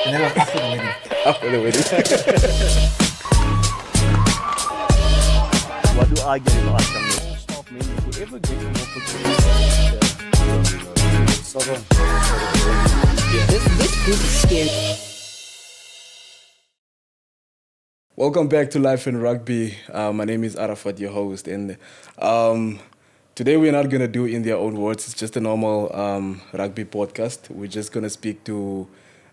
And then after the wedding. After the wedding. What do I get in the staff members? Whoever gets an opportunity. This group is scary. Welcome back to Life in Rugby. My name is Arafat, your host, and today we're not going to do in their own words. It's just a normal rugby podcast. We're just going to speak to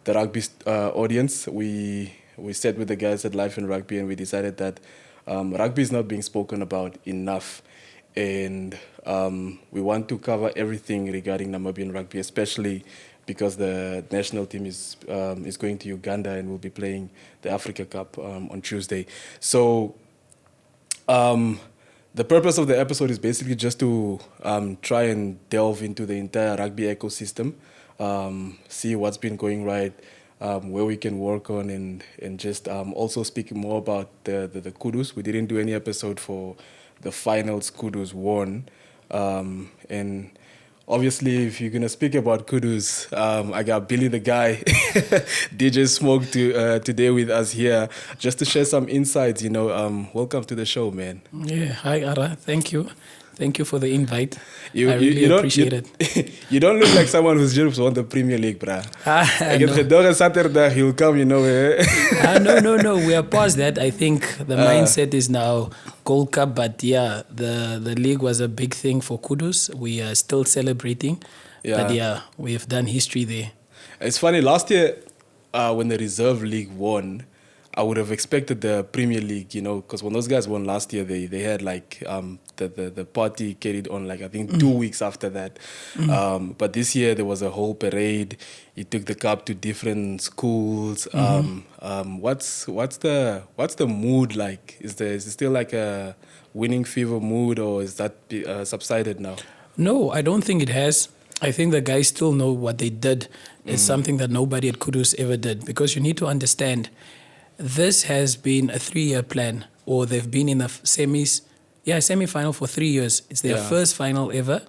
the rugby audience. We sat with the guys at Life in Rugby and we decided that rugby is not being spoken about enough, and we want to cover everything regarding Namibian rugby, especially because the national team is going to Uganda and will be playing the Africa Cup on Tuesday. So the purpose of the episode is basically just to try and delve into the entire rugby ecosystem, see what's been going right, where we can work on, and just also speak more about the Kudus. We didn't do any episode for the finals Kudus won. And obviously, if you're going to speak about Kudus, I got Billy the guy, DJ Smoke today with us here, just to share some insights, welcome to the show, man. Yeah, hi Ara, thank you. Thank you for the invite. I really appreciate it. You don't look like someone who's just won the Premier League, bruh. I get the dog on Saturday, he'll come, No. We are past that. I think the mindset is now Gold Cup, but yeah, the league was a big thing for Kudus. We are still celebrating. Yeah. But yeah, we have done history there. It's funny, last year when the Reserve League won, I would have expected the Premier League, because when those guys won last year, they had like the party carried on like I think 2 weeks after that. But this year there was a whole parade. He took the cup to different schools. What's the mood like? Is it still like a winning fever mood, or is that subsided now? No, I don't think it has. I think the guys still know what they did. It's something that nobody at Kudus ever did, because you need to understand. This has been a 3-year plan, or they've been in the semi-final for 3 years. It's their first final ever,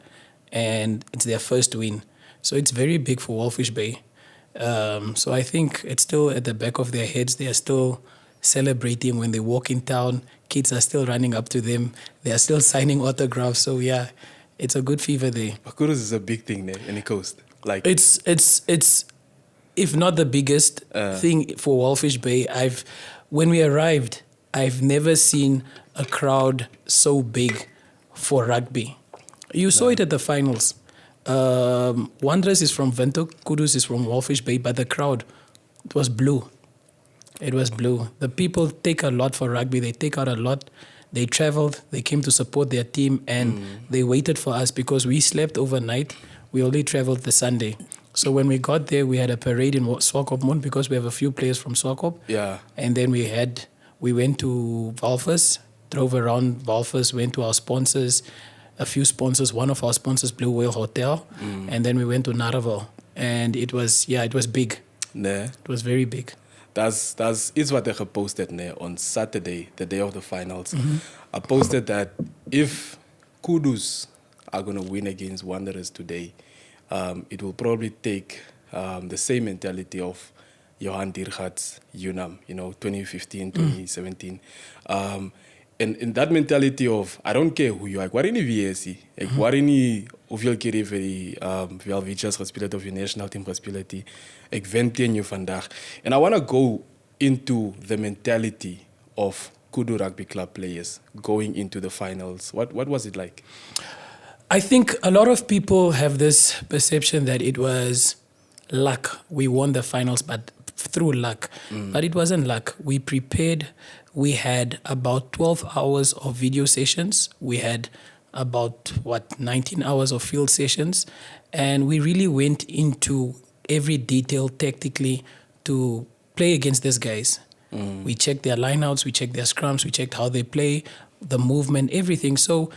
and it's their first win. So it's very big for Walfish Bay. So I think it's still at the back of their heads. They are still celebrating when they walk in town. Kids are still running up to them. They are still signing autographs. So yeah, it's a good fever there. Kudus is a big thing there in the coast. Like it's if not the biggest thing for Walfish Bay. When we arrived, I've never seen a crowd so big for rugby. You saw it at the finals. Wanderers is from Windhoek, Kudus is from Walfish Bay, but the crowd, it was blue. It was blue. The people take a lot for rugby. They take out a lot. They traveled. They came to support their team, and they waited for us because we slept overnight. We only traveled the Sunday. So when we got there, we had a parade in Swakopmund because we have a few players from Swakop. Yeah. And then we went to Walvis, drove around Walvis, went to our sponsors, a few sponsors. One of our sponsors, Blue Whale Hotel. And then we went to Naraval. And it was big. Nee. It was very big. That's what they posted on Saturday, the day of the finals. I posted that if Kudus are going to win against Wanderers today, it will probably take the same mentality of Johan Diergaard's UNAM, 2015, 2017. And that mentality of, I don't care who you are, waarin die wees jy, ek waarin nie hoeveel keer jy vir die Welwitschers gespeel het of die national team gespeel het, ek wen teen jou vandag. And I want to go into the mentality of Kudu Rugby Club players going into the finals. What was it like? I think a lot of people have this perception that it was luck. We won the finals, but through luck. But it wasn't luck. We prepared. We had about 12 hours of video sessions. We had about, 19 hours of field sessions. And we really went into every detail tactically to play against these guys. We checked their lineouts, we checked their scrums, we checked how they play, the movement, everything. So,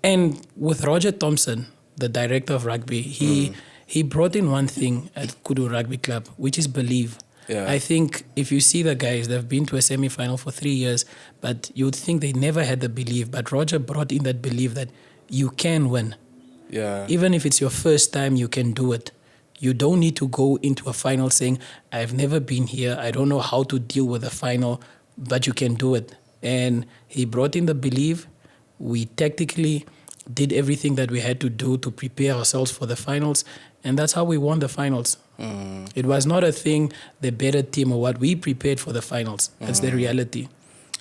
and with Roger Thompson, the director of rugby, he brought in one thing at Kudu Rugby Club, which is believe. Yeah. I think if you see the guys, they've been to a semi-final for 3 years, but you would think they never had the belief. But Roger brought in that belief that you can win. Yeah. Even if it's your first time, you can do it. You don't need to go into a final saying, I've never been here, I don't know how to deal with a final, but you can do it. And he brought in the belief. We tactically did everything that we had to do to prepare ourselves for the finals, and that's how we won the finals. It was not a thing, the better team or what. We prepared for the finals. That's the reality.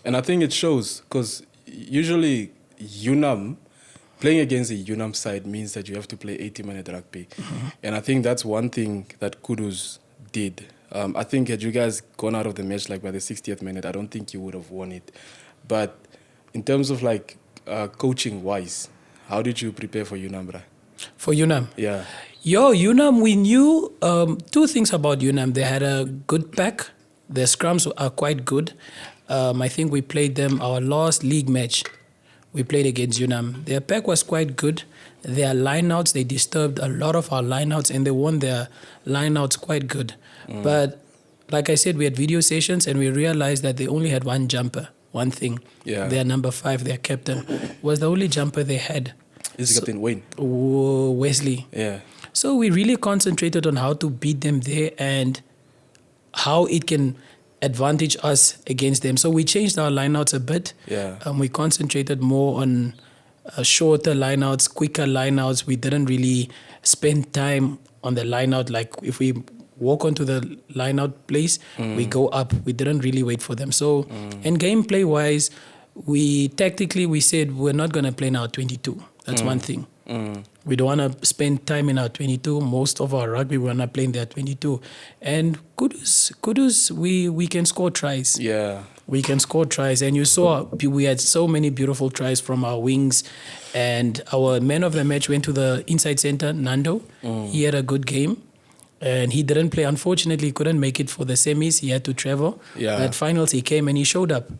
And I think it shows, because usually UNAM, playing against a UNAM side means that you have to play 80-minute rugby. And I think that's one thing that Kudu's did. I think had you guys gone out of the match like by the 60th minute, I don't think you would have won it. But in terms of like coaching-wise, how did you prepare for UNAM, bro? For UNAM? Yeah. UNAM, we knew two things about UNAM. They had a good pack. Their scrums are quite good. I think we played them our last league match. We played against UNAM. Their pack was quite good. Their lineouts, they disturbed a lot of our lineouts, and they won their lineouts quite good. But like I said, we had video sessions, and we realized that they only had one jumper, one thing. Yeah. Their number 5, their captain, was the only jumper they had. Is Captain Wayne? Wesley. Yeah. So we really concentrated on how to beat them there and how it can advantage us against them. So we changed our lineouts a bit. Yeah. We concentrated more on shorter lineouts, quicker lineouts. We didn't really spend time on the lineout. Like if we walk onto the lineout place, we go up. We didn't really wait for them. So, and gameplay wise, we said we're not going to play in our 22. That's one thing. We don't want to spend time in our 22. Most of our rugby, we're not playing their 22. And Kudus, we can score tries. Yeah. We can score tries. And you saw we had so many beautiful tries from our wings. And our man of the match went to the inside center, Nando. He had a good game. And he didn't play. Unfortunately, he couldn't make it for the semis. He had to travel. Yeah. At finals, he came and he showed up.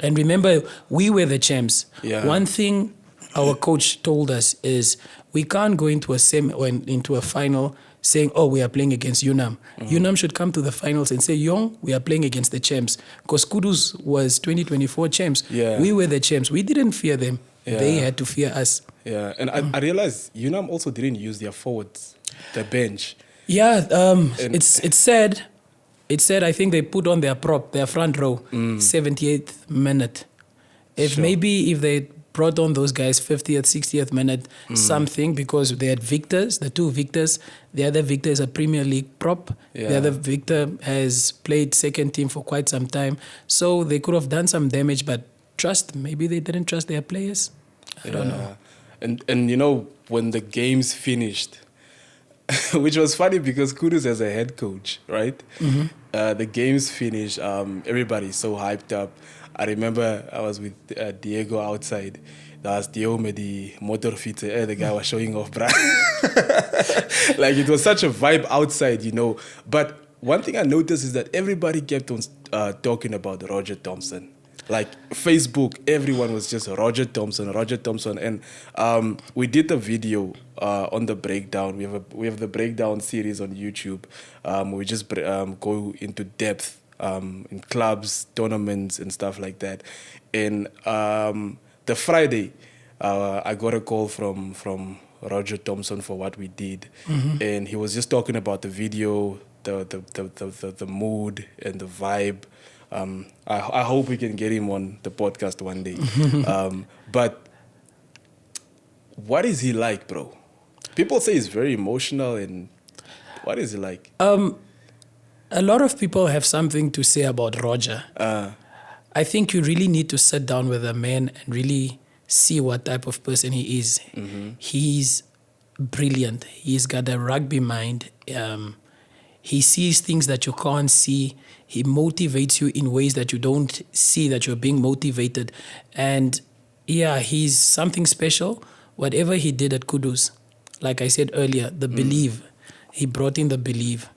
And remember, we were the champs. Yeah. One thing our coach told us is we can't go into a semi or into a final saying, oh, we are playing against UNAM. UNAM should come to the finals and say, Young, we are playing against the champs. Because Kudus was 2024 champs. Yeah. We were the champs. We didn't fear them. Yeah. They had to fear us. Yeah. And I realized UNAM also didn't use their forwards, the bench. Yeah, it's sad. It's sad. I think they put on their prop, their front row, 78th minute. If they brought on those guys 50th, 60th minute, something, because they had Victors, the two Victors. The other Victor is a Premier League prop. Yeah. The other Victor has played second team for quite some time. So they could have done some damage, but maybe they didn't trust their players. I don't know. And you know, when the games finished, which was funny because Kudus as a head coach, right? The games finished, everybody's so hyped up. I remember I was with Diego outside. That was Diego the motor fit. The guy was showing off, bruh. Like it was such a vibe outside, you know. But one thing I noticed is that everybody kept on talking about Roger Thompson. Like Facebook, everyone was just Roger Thompson. And we did a video on the breakdown. We have the breakdown series on YouTube. We just go into depth in clubs, tournaments, and stuff like that. And the Friday, I got a call from Roger Thompson for what we did, and he was just talking about the video, the mood, and the vibe. I hope we can get him on the podcast one day. But what is he like, bro? People say he's very emotional, and what is he like? A lot of people have something to say about Roger. I think you really need to sit down with a man and really see what type of person he is. He's brilliant. He's got a rugby mind. He sees things that you can't see. He motivates you in ways that you don't see that you're being motivated. And yeah, he's something special. Whatever he did at Kudus, like I said earlier, the belief, he brought in the belief.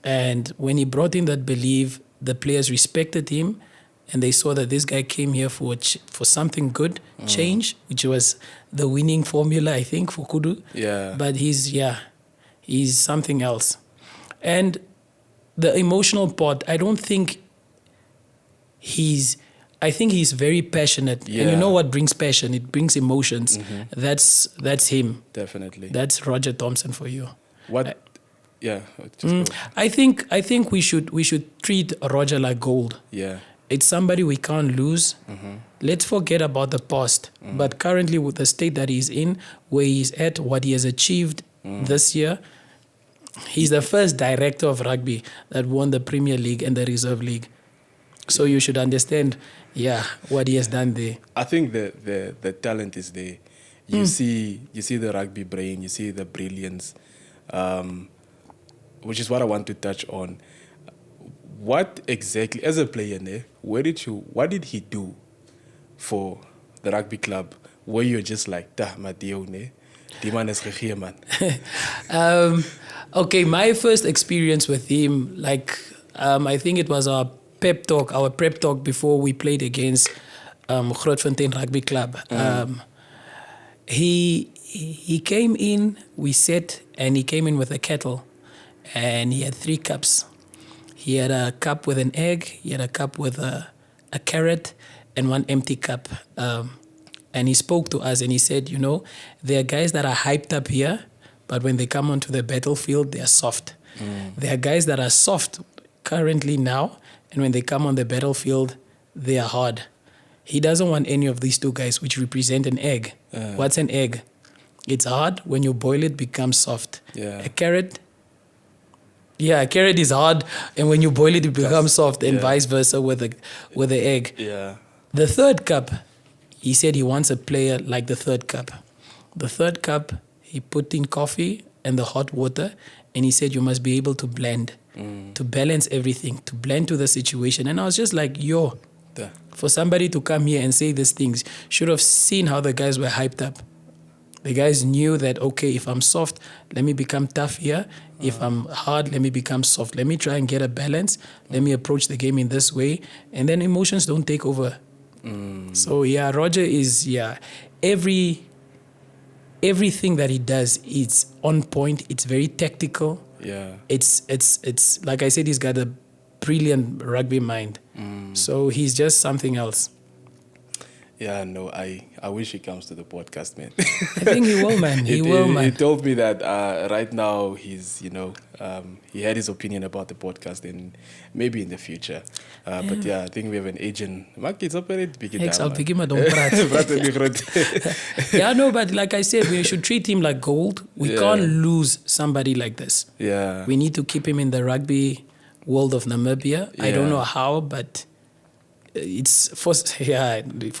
And when he brought in that belief, the players respected him, and they saw that this guy came here for something good, change, which was the winning formula, I think, for Kudu. Yeah. But he's something else. And the emotional part, I don't think I think he's very passionate. Yeah. And you know what brings passion? It brings emotions. That's him. Definitely. That's Roger Thompson for you. Yeah, just go. I think we should treat Roger like gold. Yeah. It's somebody we can't lose. Let's forget about the past. But currently, with the state that he's in, where he's at, what he has achieved this year, he's the first director of rugby that won the Premier League and the Reserve League. So you should understand, what he has done there. I think the talent is there. You see the rugby brain, you see the brilliance, which is what I want to touch on. What exactly, as a player, what did he do for the rugby club where you're just like, Mateo, die man is gegee, man? Okay, my first experience with him, I think it was our prep talk before we played against Grootfontein Rugby Club. He came in, we sat, and he came in with a kettle, and he had 3 cups. He had a cup with an egg, he had a cup with a carrot, and 1 empty cup. And he spoke to us and he said, there are guys that are hyped up here, but when they come onto the battlefield, they are soft. There are guys that are soft currently now, and when they come on the battlefield, they are hard. He doesn't want any of these 2 guys, which represent an egg. What's an egg? It's hard. When you boil it, becomes soft. Yeah. A carrot is hard, and when you boil it, it becomes soft, and vice versa with the egg. Yeah. The 3rd cup, he said he wants a player like the 3rd cup. The 3rd cup, he put in coffee and the hot water, and he said you must be able to blend, to balance everything, to blend to the situation. And I was just like, for somebody to come here and say these things, should have seen how the guys were hyped up. The guys knew that, okay, if I'm soft, let me become tough here. If I'm hard, let me become soft. Let me try and get a balance. Let me approach the game in this way. And then emotions don't take over. So, Roger is, everything that he does, it's on point. It's very tactical. Yeah. It's like I said, he's got a brilliant rugby mind. So he's just something else. Yeah, no, I wish he comes to the podcast, man. I think he will, man. He will, man. He told me that right now he's, he had his opinion about the podcast and maybe in the future. But I think we have an agent. Ek sal bietjie met hom praat. Yeah, no, but like I said, we should treat him like gold. We can't lose somebody like this. Yeah. We need to keep him in the rugby world of Namibia. I don't know how, but it's for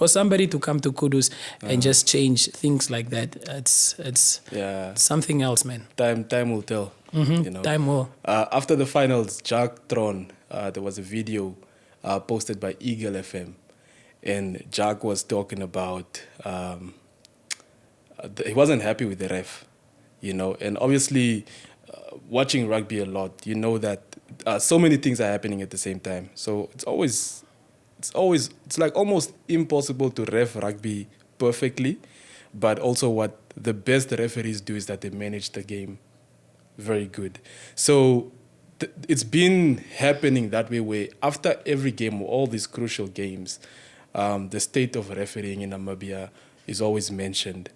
somebody to come to Kudus and just change things like that. It's something else, man. Time will tell. Time will. After the finals, Jack Tron, there was a video posted by Eagle FM, and Jack was talking about he wasn't happy with the ref, and obviously watching rugby a lot, that so many things are happening at the same time. So it's like almost impossible to ref rugby perfectly, but also what the best referees do is that they manage the game very good. So it's been happening that way where after every game, all these crucial games, the state of refereeing in Namibia is always mentioned.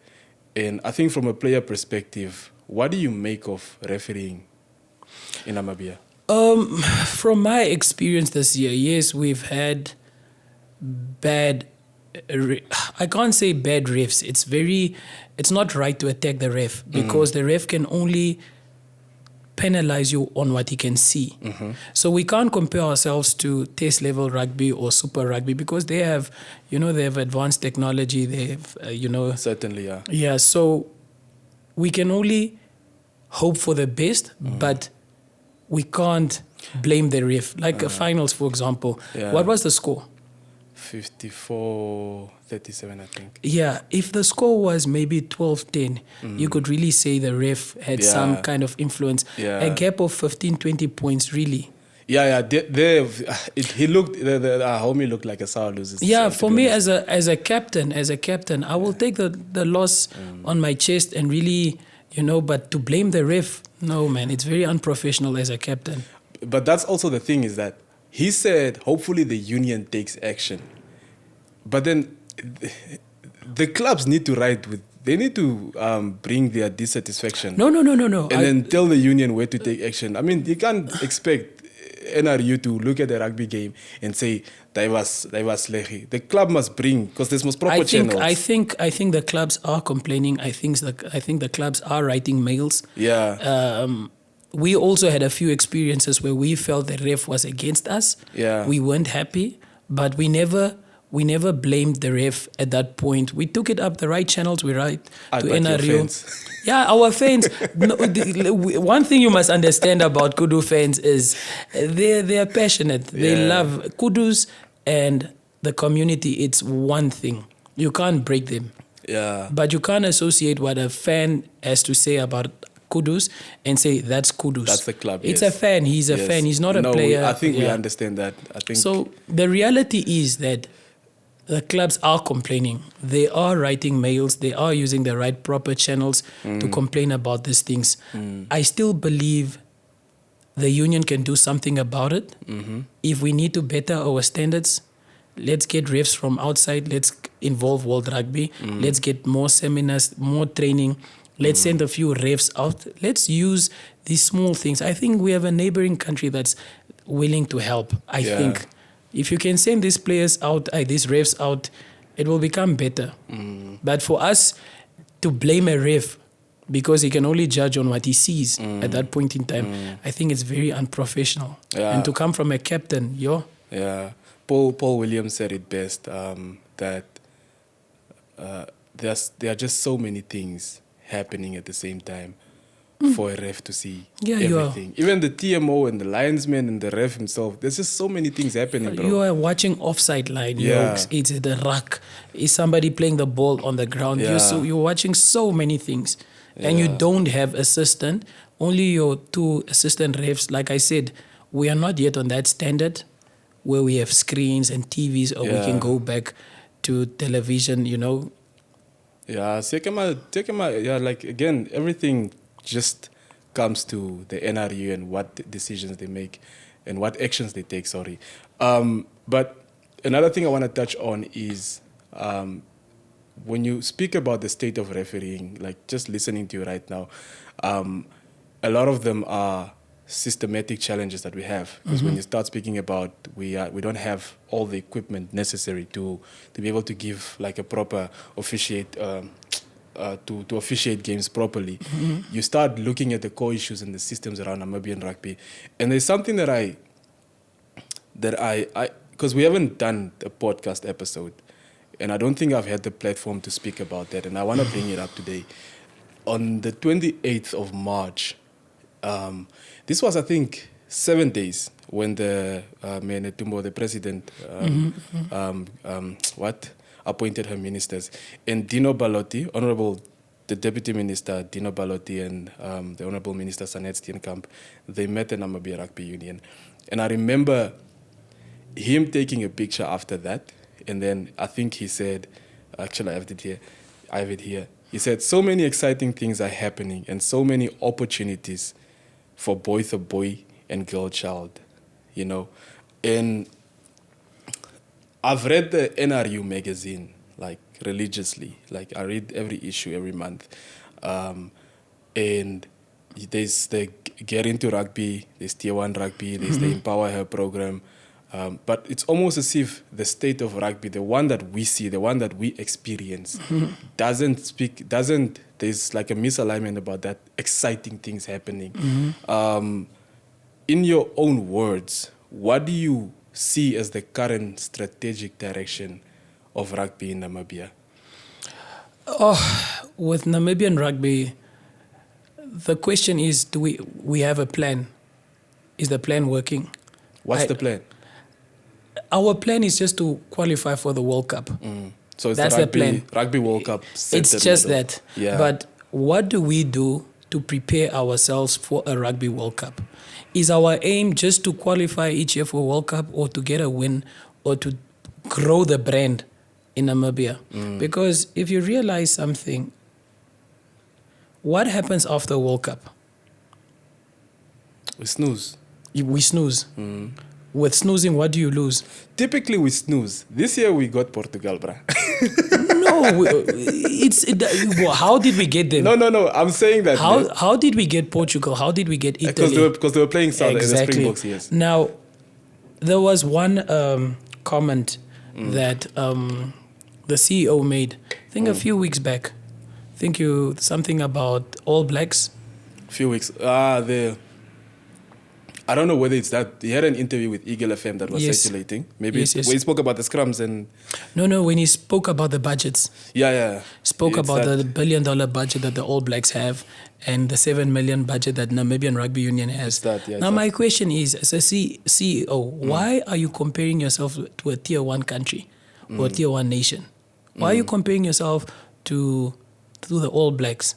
And I think from a player perspective, what do you make of refereeing in Namibia? From my experience this year, yes, we've had bad, I can't say bad refs. It's not right to attack the ref because the ref can only penalize you on what he can see. So we can't compare ourselves to test level rugby or super rugby because they have, they have advanced technology. They have, Certainly, yeah. Yeah, so we can only hope for the best, but we can't blame the ref. Like finals, for example. Yeah. What was the score? 54-37, I think. Yeah, if the score was maybe 12-10, you could really say the ref had some kind of influence. Yeah. A gap of 15-20 points, really. Yeah. He looked, our homie looked like a sour loser. Yeah, for me as a captain, I will take the loss on my chest and really, but to blame the ref, no, man, it's very unprofessional as a captain. But that's also the thing is that he said, hopefully the union takes action. But then the clubs need to ride with they need to bring their dissatisfaction. No. And then tell the union where to take action. I mean, you can't expect NRU to look at the rugby game and say, "They was sleggy." The club must bring, because there's most proper channels. I think the clubs are complaining. I think the clubs are writing mails. Yeah. We also had a few experiences where we felt the ref was against us. Yeah. We weren't happy, but we never blamed the ref at that point. We took it up the right channels. We write to NRU. Yeah, our fans. One thing you must understand about Kudu fans is they're passionate. They love Kudus and the community. It's one thing. You can't break them. Yeah. But you can't associate what a fan has to say about Kudus and say that's Kudus. That's the club. It's a fan. He's a fan. He's not a player. I think we understand that. I think so. The reality is that the clubs are complaining. They are writing mails. They are using the right proper channels to complain about these things. I still believe the union can do something about it. If we need to better our standards, let's get refs from outside. Let's involve World Rugby. Let's get more seminars, more training. Let's send a few refs out. Let's use these small things. I think we have a neighboring country that's willing to help. I think if you can send these players out, these refs out, it will become better. But for us to blame a ref because he can only judge on what he sees at that point in time, I think it's very unprofessional. Yeah. And to come from a captain, Yeah. Paul Williams said it best, that there are just so many things happening at the same time for a ref to see everything. Even the TMO and the linesman and the ref himself, there's just so many things happening, bro. You are watching offside line. Yeah. It's the ruck. Is somebody playing the ball on the ground? Yeah. You're watching so many things. And you don't have assistant. Only your 2 assistant refs. Like I said, we are not yet on that standard where we have screens and TVs or we can go back to television, Yeah, like again, everything just comes to the NRU and what decisions they make and what actions they take, But another thing I want to touch on is when you speak about the state of refereeing, like just listening to you right now, a lot of them are systematic challenges that we have. Because when you start speaking about we don't have all the equipment necessary to be able to give like a proper officiate to officiate games properly, you start looking at the core issues and the systems around Namibian rugby. And there's something that I because we haven't done a podcast episode, and I don't think I've had the platform to speak about that, and I want to bring it up today. On the 28th of March, this was, I think, 7 days when the Menetumbo, the president, appointed her ministers. And Dino Balotti, the Deputy Minister Dino Balotti and the Honorable Minister Sanet Steenkamp, they met in Namibia Rugby Union. And I remember him taking a picture after that. And then I think he said, actually I have it here. He said, so many exciting things are happening and so many opportunities for both a boy and girl child, And I've read the NRU magazine, like, religiously. Like, I read every issue every month. And there's the Get Into Rugby, there's Tier 1 Rugby, there's the Empower Her program. But it's almost as if the state of rugby, the one that we see, the one that we experience, there's like a misalignment about that exciting things happening. In your own words, what do you see as the current strategic direction of rugby in Namibia? With Namibian rugby, the question is, do we have a plan? Is the plan working? What's the plan? Our plan is just to qualify for the World Cup. So it's That's the the plan. Rugby World Cup. It's just model. that. Yeah. But what do we do to prepare ourselves for a Rugby World Cup? Is our aim just to qualify each year for a World Cup or to get a win or to grow the brand in Namibia? Because if you realize something, what happens after a World Cup? We snooze. We snooze. With snoozing, what do you lose? Typically we snooze. This year we got Portugal, bruh. How did we get them? No. I'm saying that How did we get Portugal? How did we get Italy? because they were playing South in the Springboks. Yes. Now, there was one comment that the CEO made. I think a few weeks back. Something about All Blacks. Few weeks. I don't know whether it's that. He had an interview with Eagle FM that was circulating. Maybe Yes. where he spoke about the scrums and... No, when he spoke about the budgets. Yeah. Spoke It's about that. the $1 billion budget that the All Blacks have and the 7 million budget that Namibian Rugby Union has. Now, my question is, as a CEO, why are you comparing yourself to a tier 1 country or a tier 1 nation? Why are you comparing yourself to the All Blacks?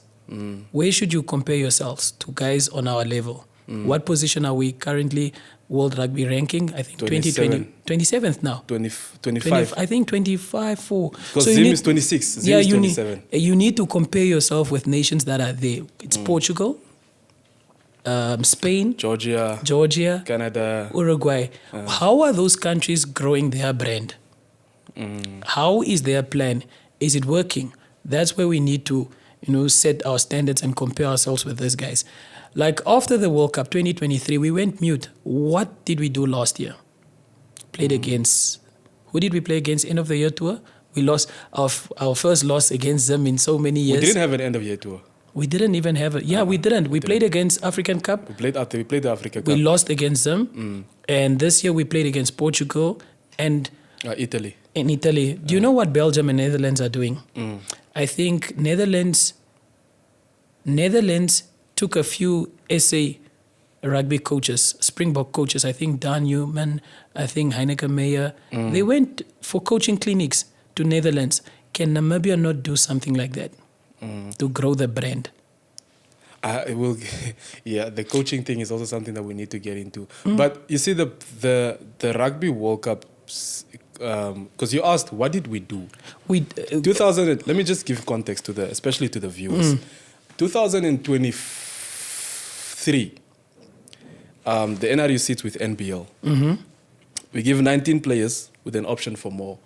Where should you compare yourselves to guys on our level? What position are we currently World Rugby ranking? I think 27th now. 25. I think 25 for. Because Zim is 26. Zim is 27. You need to compare yourself with nations that are there. It's Portugal, Spain, Georgia, Canada, Uruguay. How are those countries growing their brand? How is their plan? Is it working? That's where we need to, set our standards and compare ourselves with these guys. Like after the World Cup 2023, we went mute. What did we do last year? Played against... Who did we play against end of the year tour? We lost our first loss against them in so many years. We didn't have an end of year tour. We didn't even have it. Yeah, we didn't. We played against African Cup. We played the Africa Cup. We lost against them. And this year we played against Portugal and... Italy. In Italy. Do you know what Belgium and Netherlands are doing? I think Netherlands took a few SA rugby coaches, Springbok coaches, I think Dan Newman, I think Heineke Meyer. They went for coaching clinics to Netherlands. Can Namibia not do something like that to grow the brand? It will. Yeah, the coaching thing is also something that we need to get into. But you see, the Rugby World Cup, because you asked, what did we do? 2000. Let me just give context especially to the viewers. 2023, the NRU sits with NBL. We give 19 players with an option for more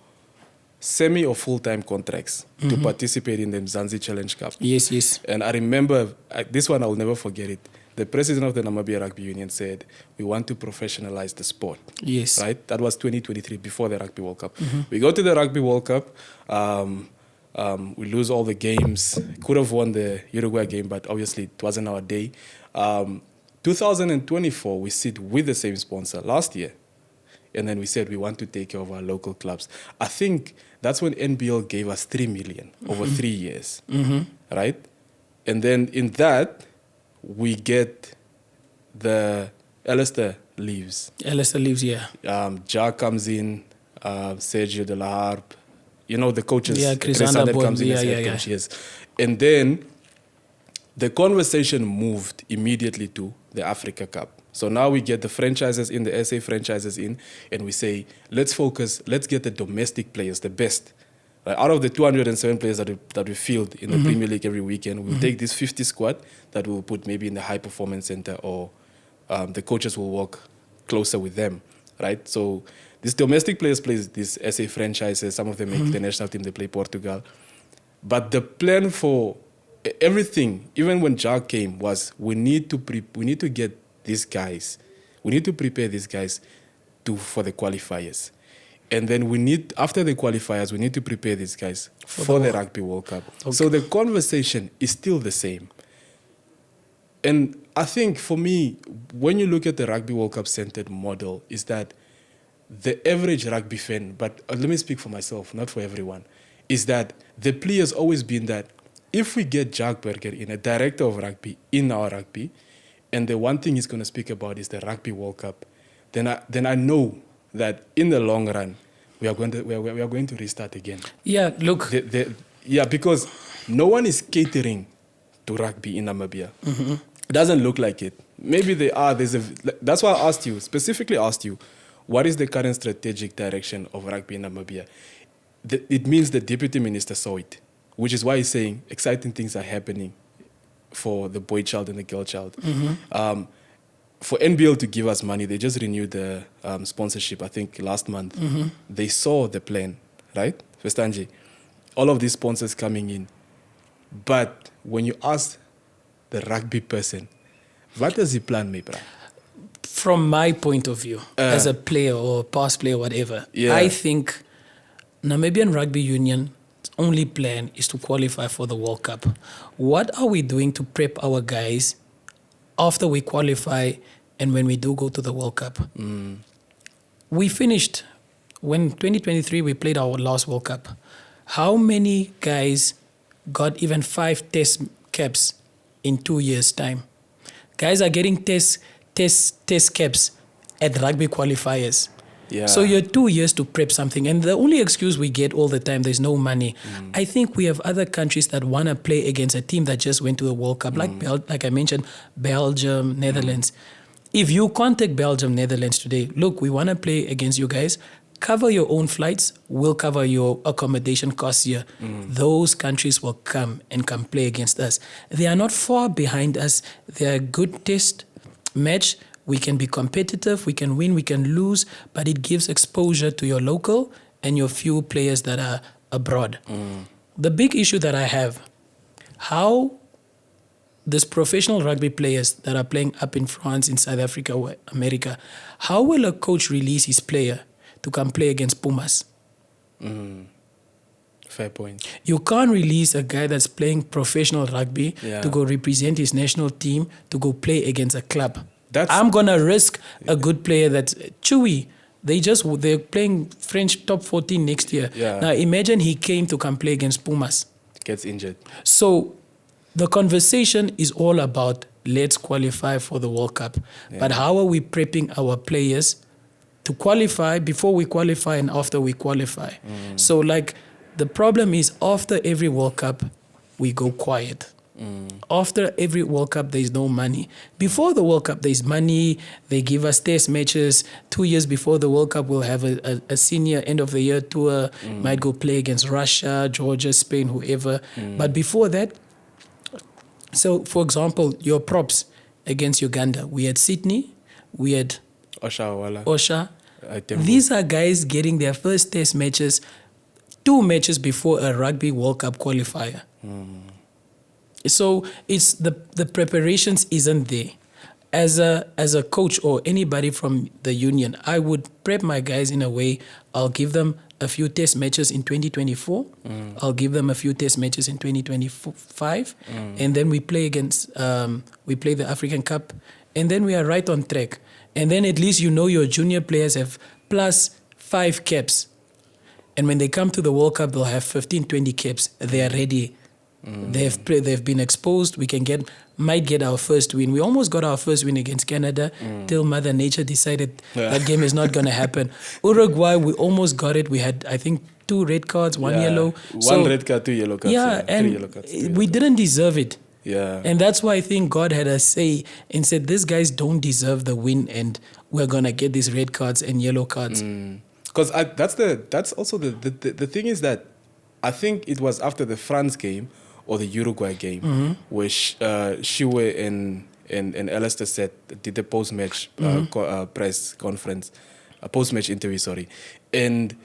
semi or full-time contracts to participate in the Mzansi Challenge Cup. Yes. And I remember, this one I'll never forget it. The president of the Namibia Rugby Union said, we want to professionalize the sport. Yes. Right? That was 2023, before the Rugby World Cup. We go to the Rugby World Cup. We lose all the games. Could have won the Uruguay game, but obviously it wasn't our day. 2024, we sit with the same sponsor last year. And then we said we want to take care of our local clubs. I think that's when NBL gave us 3 million over 3 years. Right? And then in that, we get the Alistair leaves. Yeah. Ja comes in, Sergio de la Harpe. The coaches. Yeah, Chris Anderborn comes in as head coach, yes. And then the conversation moved immediately to the Africa Cup. So now we get the franchises in, the SA franchises in, and we say, let's focus, let's get the domestic players, the best. Out of the 207 players that we field in the Premier League every weekend, we'll take this 50 squad that we'll put maybe in the high performance center, or the coaches will work closer with them, right? So these domestic players play these SA franchises. Some of them make the national team. They play Portugal. But the plan for everything, even when Jack came, was we need to get these guys. We need to prepare these guys for the qualifiers. And then after the qualifiers, we need to prepare these guys for the Rugby World Cup. Okay. So the conversation is still the same. And I think for me, when you look at the Rugby World Cup centered model, is that the average rugby fan, but let me speak for myself, not for everyone, is that the plea has always been that if we get Jack Berger in, a director of rugby, in our rugby, and the one thing he's going to speak about is the Rugby World Cup, then I know that in the long run, we are going to restart again. Yeah, look. Because no one is catering to rugby in Namibia. It doesn't look like it. Maybe they are. That's why I specifically asked you, what is the current strategic direction of rugby in Namibia? It means the deputy minister saw it, which is why he's saying exciting things are happening for the boy child and the girl child. For NBL to give us money, they just renewed the sponsorship, I think, last month. They saw the plan, right? Festanji. all of these sponsors coming in. But when you ask the rugby person, what does he plan, me, bro? From my point of view, as a player or past player, whatever, Yeah. I think Namibian Rugby Union's only plan is to qualify for the World Cup. What are we doing to prep our guys after we qualify and when we do go to the World Cup? We finished, when 2023 we played our last World Cup. How many guys got even 5 test caps in 2 years' time? Guys are getting test caps at rugby qualifiers. Yeah. So you're 2 years to prep something. And the only excuse we get all the time, there's no money. I think we have other countries that want to play against a team that just went to the World Cup, like I mentioned, Belgium, Netherlands. If you contact Belgium, Netherlands today, look, we want to play against you guys. Cover your own flights. We'll cover your accommodation costs here. Those countries will come and play against us. They are not far behind us. They are a good test match. We can be competitive. We can win. We can lose. But it gives exposure to your local and your few players that are abroad. The big issue that I have, how these professional rugby players that are playing up in France, in South Africa, or America, how will a coach release his player to come play against Pumas? Fair point. You can't release a guy that's playing professional rugby to go represent his national team to go play against a club. I'm going to risk a good player that's Chewy. They're playing French top 14 next year. Yeah. Now imagine he came to come play against Pumas. Gets injured. So the conversation is all about let's qualify for the World Cup. But how are we prepping our players to qualify before we qualify and after we qualify? So like the problem is after every World Cup, we go quiet. After every World Cup, there's no money. Before the World Cup, there's money. They give us test matches. 2 years before the World Cup, we'll have a senior end of the year tour. Might go play against Russia, Georgia, Spain, whoever. But before that, so for example, your props against Uganda. We had Sydney. We had Osha. These are guys getting their first test matches 2 matches before a Rugby World Cup qualifier. So it's the preparations isn't there. As a coach or anybody from the union, I would prep my guys in a way. I'll give them a few test matches in 2024. I'll give them a few test matches in 2025, and then we play the African Cup, and then we are right on track. And then at least you know your junior players have plus 5 caps, and when they come to the World Cup, they'll have 15, 20 caps. They are ready. They've been exposed. We might get our first win. We almost got our first win against Canada till Mother Nature decided that game is not going to happen. Uruguay, we almost got it. We had, I think, 2 red cards, 1 yellow. One red card, 2 yellow cards. Yeah, and 3 yellow cards. we didn't deserve it. Yeah. And that's why I think God had a say and said, these guys don't deserve the win and we're going to get these red cards and yellow cards. Because that's also the thing is that I think it was after the France game or the Uruguay game where Shiwe and Alistair did the post-match press conference, a post-match interview, sorry. And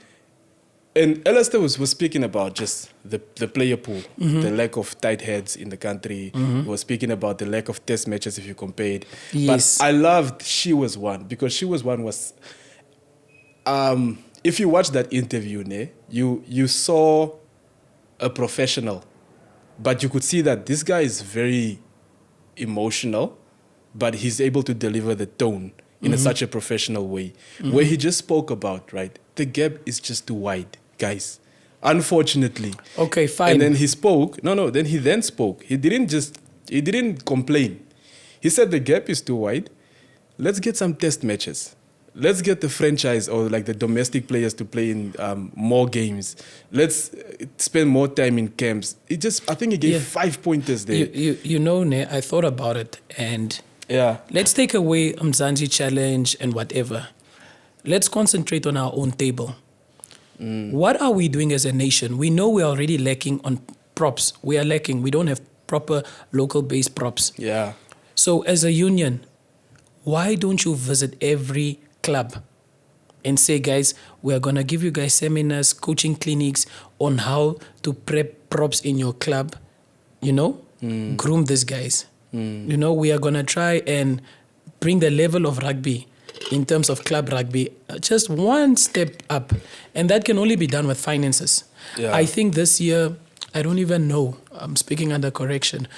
Alistair was speaking about just the player pool, the lack of tight heads in the country. He was speaking about the lack of test matches if you compared. Yes. But I loved Shiwe's one because Shiwe's one was... if you watch that interview, you saw a professional, but you could see that this guy is very emotional, but he's able to deliver the tone in such a professional way, where he just spoke about, right, the gap is just too wide, guys. Unfortunately. Okay, fine. And then he spoke. Then he spoke. He didn't complain. He said the gap is too wide. Let's get some test matches. Let's get the franchise or like the domestic players to play in more games. Let's spend more time in camps. I think he gave 5 pointers there. You know, I thought about it and let's take away Mzansi Challenge and whatever. Let's concentrate on our own table. What are we doing as a nation? We know we're already lacking on props. We are lacking. We don't have proper local-based props. Yeah. So as a union, why don't you visit every club and say, guys, we are going to give you guys seminars, coaching clinics on how to prep props in your club, groom these guys. We are going to try and bring the level of rugby in terms of club rugby just one step up. And that can only be done with finances. Yeah. I think this year, I don't even know, I'm speaking under correction,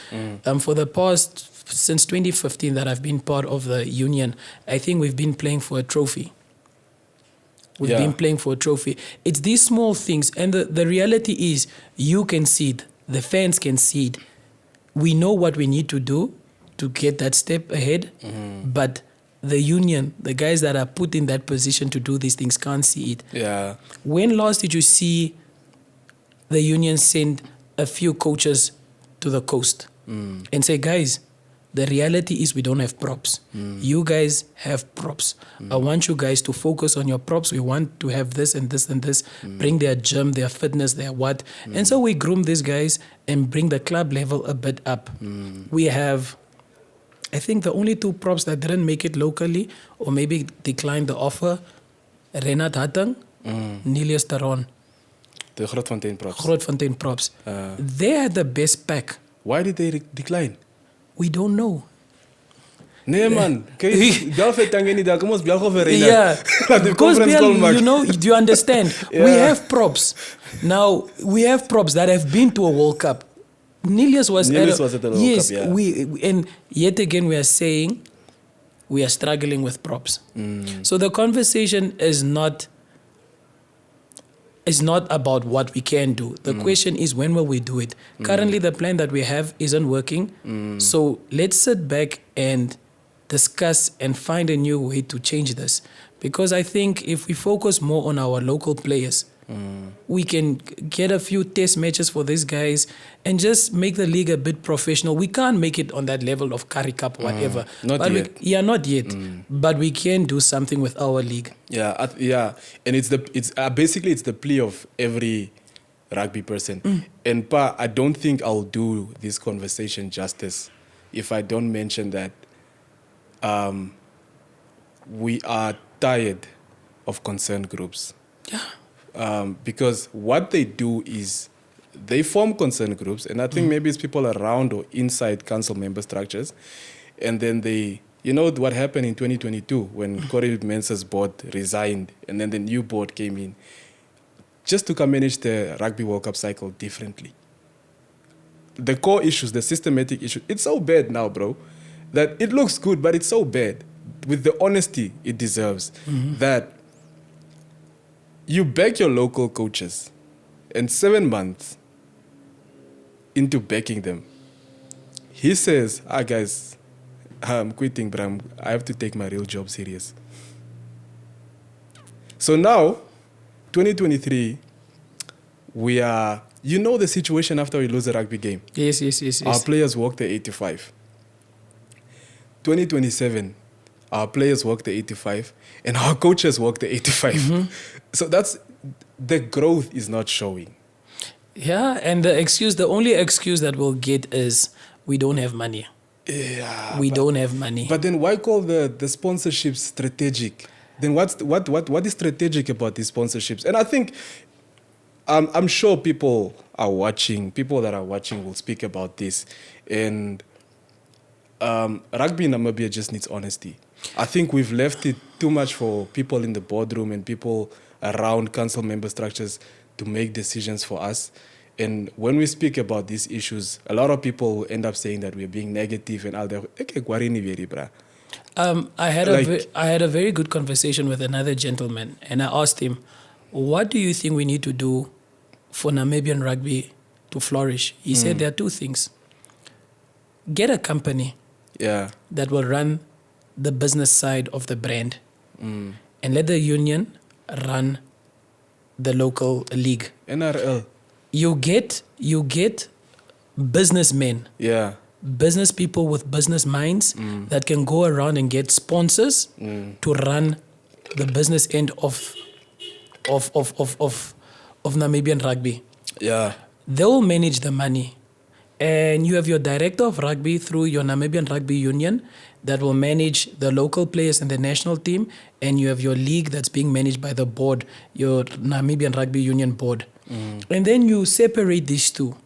for the past, since 2015 that I've been part of the union, I think we've been playing for a trophy. We've been playing for a trophy. It's these small things. And the reality is, you can see it. The fans can see it. We know what we need to do to get that step ahead. But the union, the guys that are put in that position to do these things can't see it. Yeah. When last did you see the union send a few coaches to the coast and say, guys, the reality is we don't have props. You guys have props. I want you guys to focus on your props. We want to have this and this and this. Bring their gym, their fitness, their what. And so we groom these guys and bring the club level a bit up. We have, I think, the only 2 props that didn't make it locally or maybe declined the offer, Renat Hatang, Nilius Taron. The Grootfontein props. Grootfontein props. They had the best pack. Why did they decline? We don't know. Nee man, kyk, bel vir Tangeni daar, kom ons bel gou vir Reina. Yeah, Laat die because conference call maak. do you understand? We have props. Now, we have props that have been to a World Cup. Nilius was at the World yes, Cup, yeah. And yet again we are saying we are struggling with props. So the conversation is not about what we can do. The question is, when will we do it? Currently, the plan that we have isn't working. So let's sit back and discuss and find a new way to change this. Because I think if we focus more on our local players, we can get a few test matches for these guys and just make the league a bit professional. We can't make it on that level of Curry Cup, whatever. Not yet. Not yet. But we can do something with our league. Yeah, and it's basically it's the plea of every rugby person. And Pa, I don't think I'll do this conversation justice if I don't mention that we are tired of concerned groups. Yeah. Because what they do is they form concerned groups, and I think maybe it's people around or inside council member structures, and then they, what happened in 2022 when Corey Mensah's board resigned, and then the new board came in, just to come manage the Rugby World Cup cycle differently. The core issues, the systematic issues, it's so bad now, bro, that it looks good, but it's so bad. With the honesty it deserves, that you back your local coaches, and 7 months into backing them, he says, guys, I'm quitting, but I have to take my real job serious. So now, 2023, we are, the situation after we lose a rugby game. Yes. Our players walk the 85. 2027, our players walk the 85, and our coaches walk the 85. So the growth is not showing. Yeah, and the only excuse that we'll get is we don't have money. Yeah, we don't have money. But then why call the sponsorship strategic? Then what is strategic about these sponsorships? And I think I'm sure people that are watching will speak about this. And rugby in Namibia just needs honesty. I think we've left it too much for people in the boardroom and people around council member structures to make decisions for us. And when we speak about these issues, a lot of people end up saying that we're being negative and all that. I had a very good conversation with another gentleman, and I asked him, what do you think we need to do for Namibian rugby to flourish? He said there are 2 things. Get a company that will run the business side of the brand, and let the union run the local league. NRL. You get businessmen, business people with business minds that can go around and get sponsors to run the business end of Namibian rugby. Yeah, they'll manage the money, And you have your director of rugby through your Namibian Rugby Union that will manage the local players and the national team. And you have your league that's being managed by the board, your Namibian Rugby Union board. And then you separate these two.